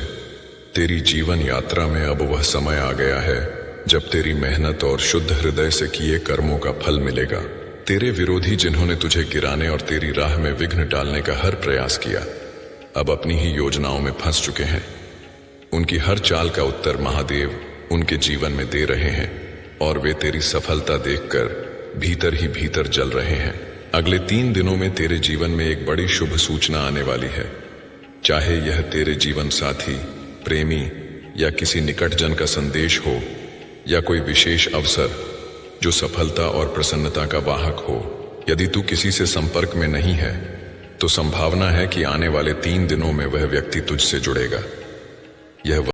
तेरी जीवन यात्रा में अब वह समय आ गया है जब तेरी मेहनत और शुद्ध हृदय से किए कर्मों का फल मिलेगा। तेरे विरोधी जिन्होंने तुझे गिराने और तेरी राह में विघ्न डालने का हर प्रयास किया, अब अपनी ही योजनाओं में फंस चुके हैं। उनकी हर चाल का उत्तर महादेव उनके जीवन में दे रहे हैं और वे तेरी सफलता देखकर भीतर ही भीतर जल रहे हैं। अगले 3 दिनों में तेरे जीवन में एक बड़ी शुभ सूचना आने वाली है। चाहे यह तेरे जीवन साथी, प्रेमी या किसी निकटजन का संदेश हो या कोई विशेष अवसर जो सफलता और प्रसन्नता का वाहक हो। यदि तू किसी से संपर्क में नहीं है तो संभावना है कि आने वाले 3 दिनों में वह व्यक्ति तुझसे जुड़ेगा। यह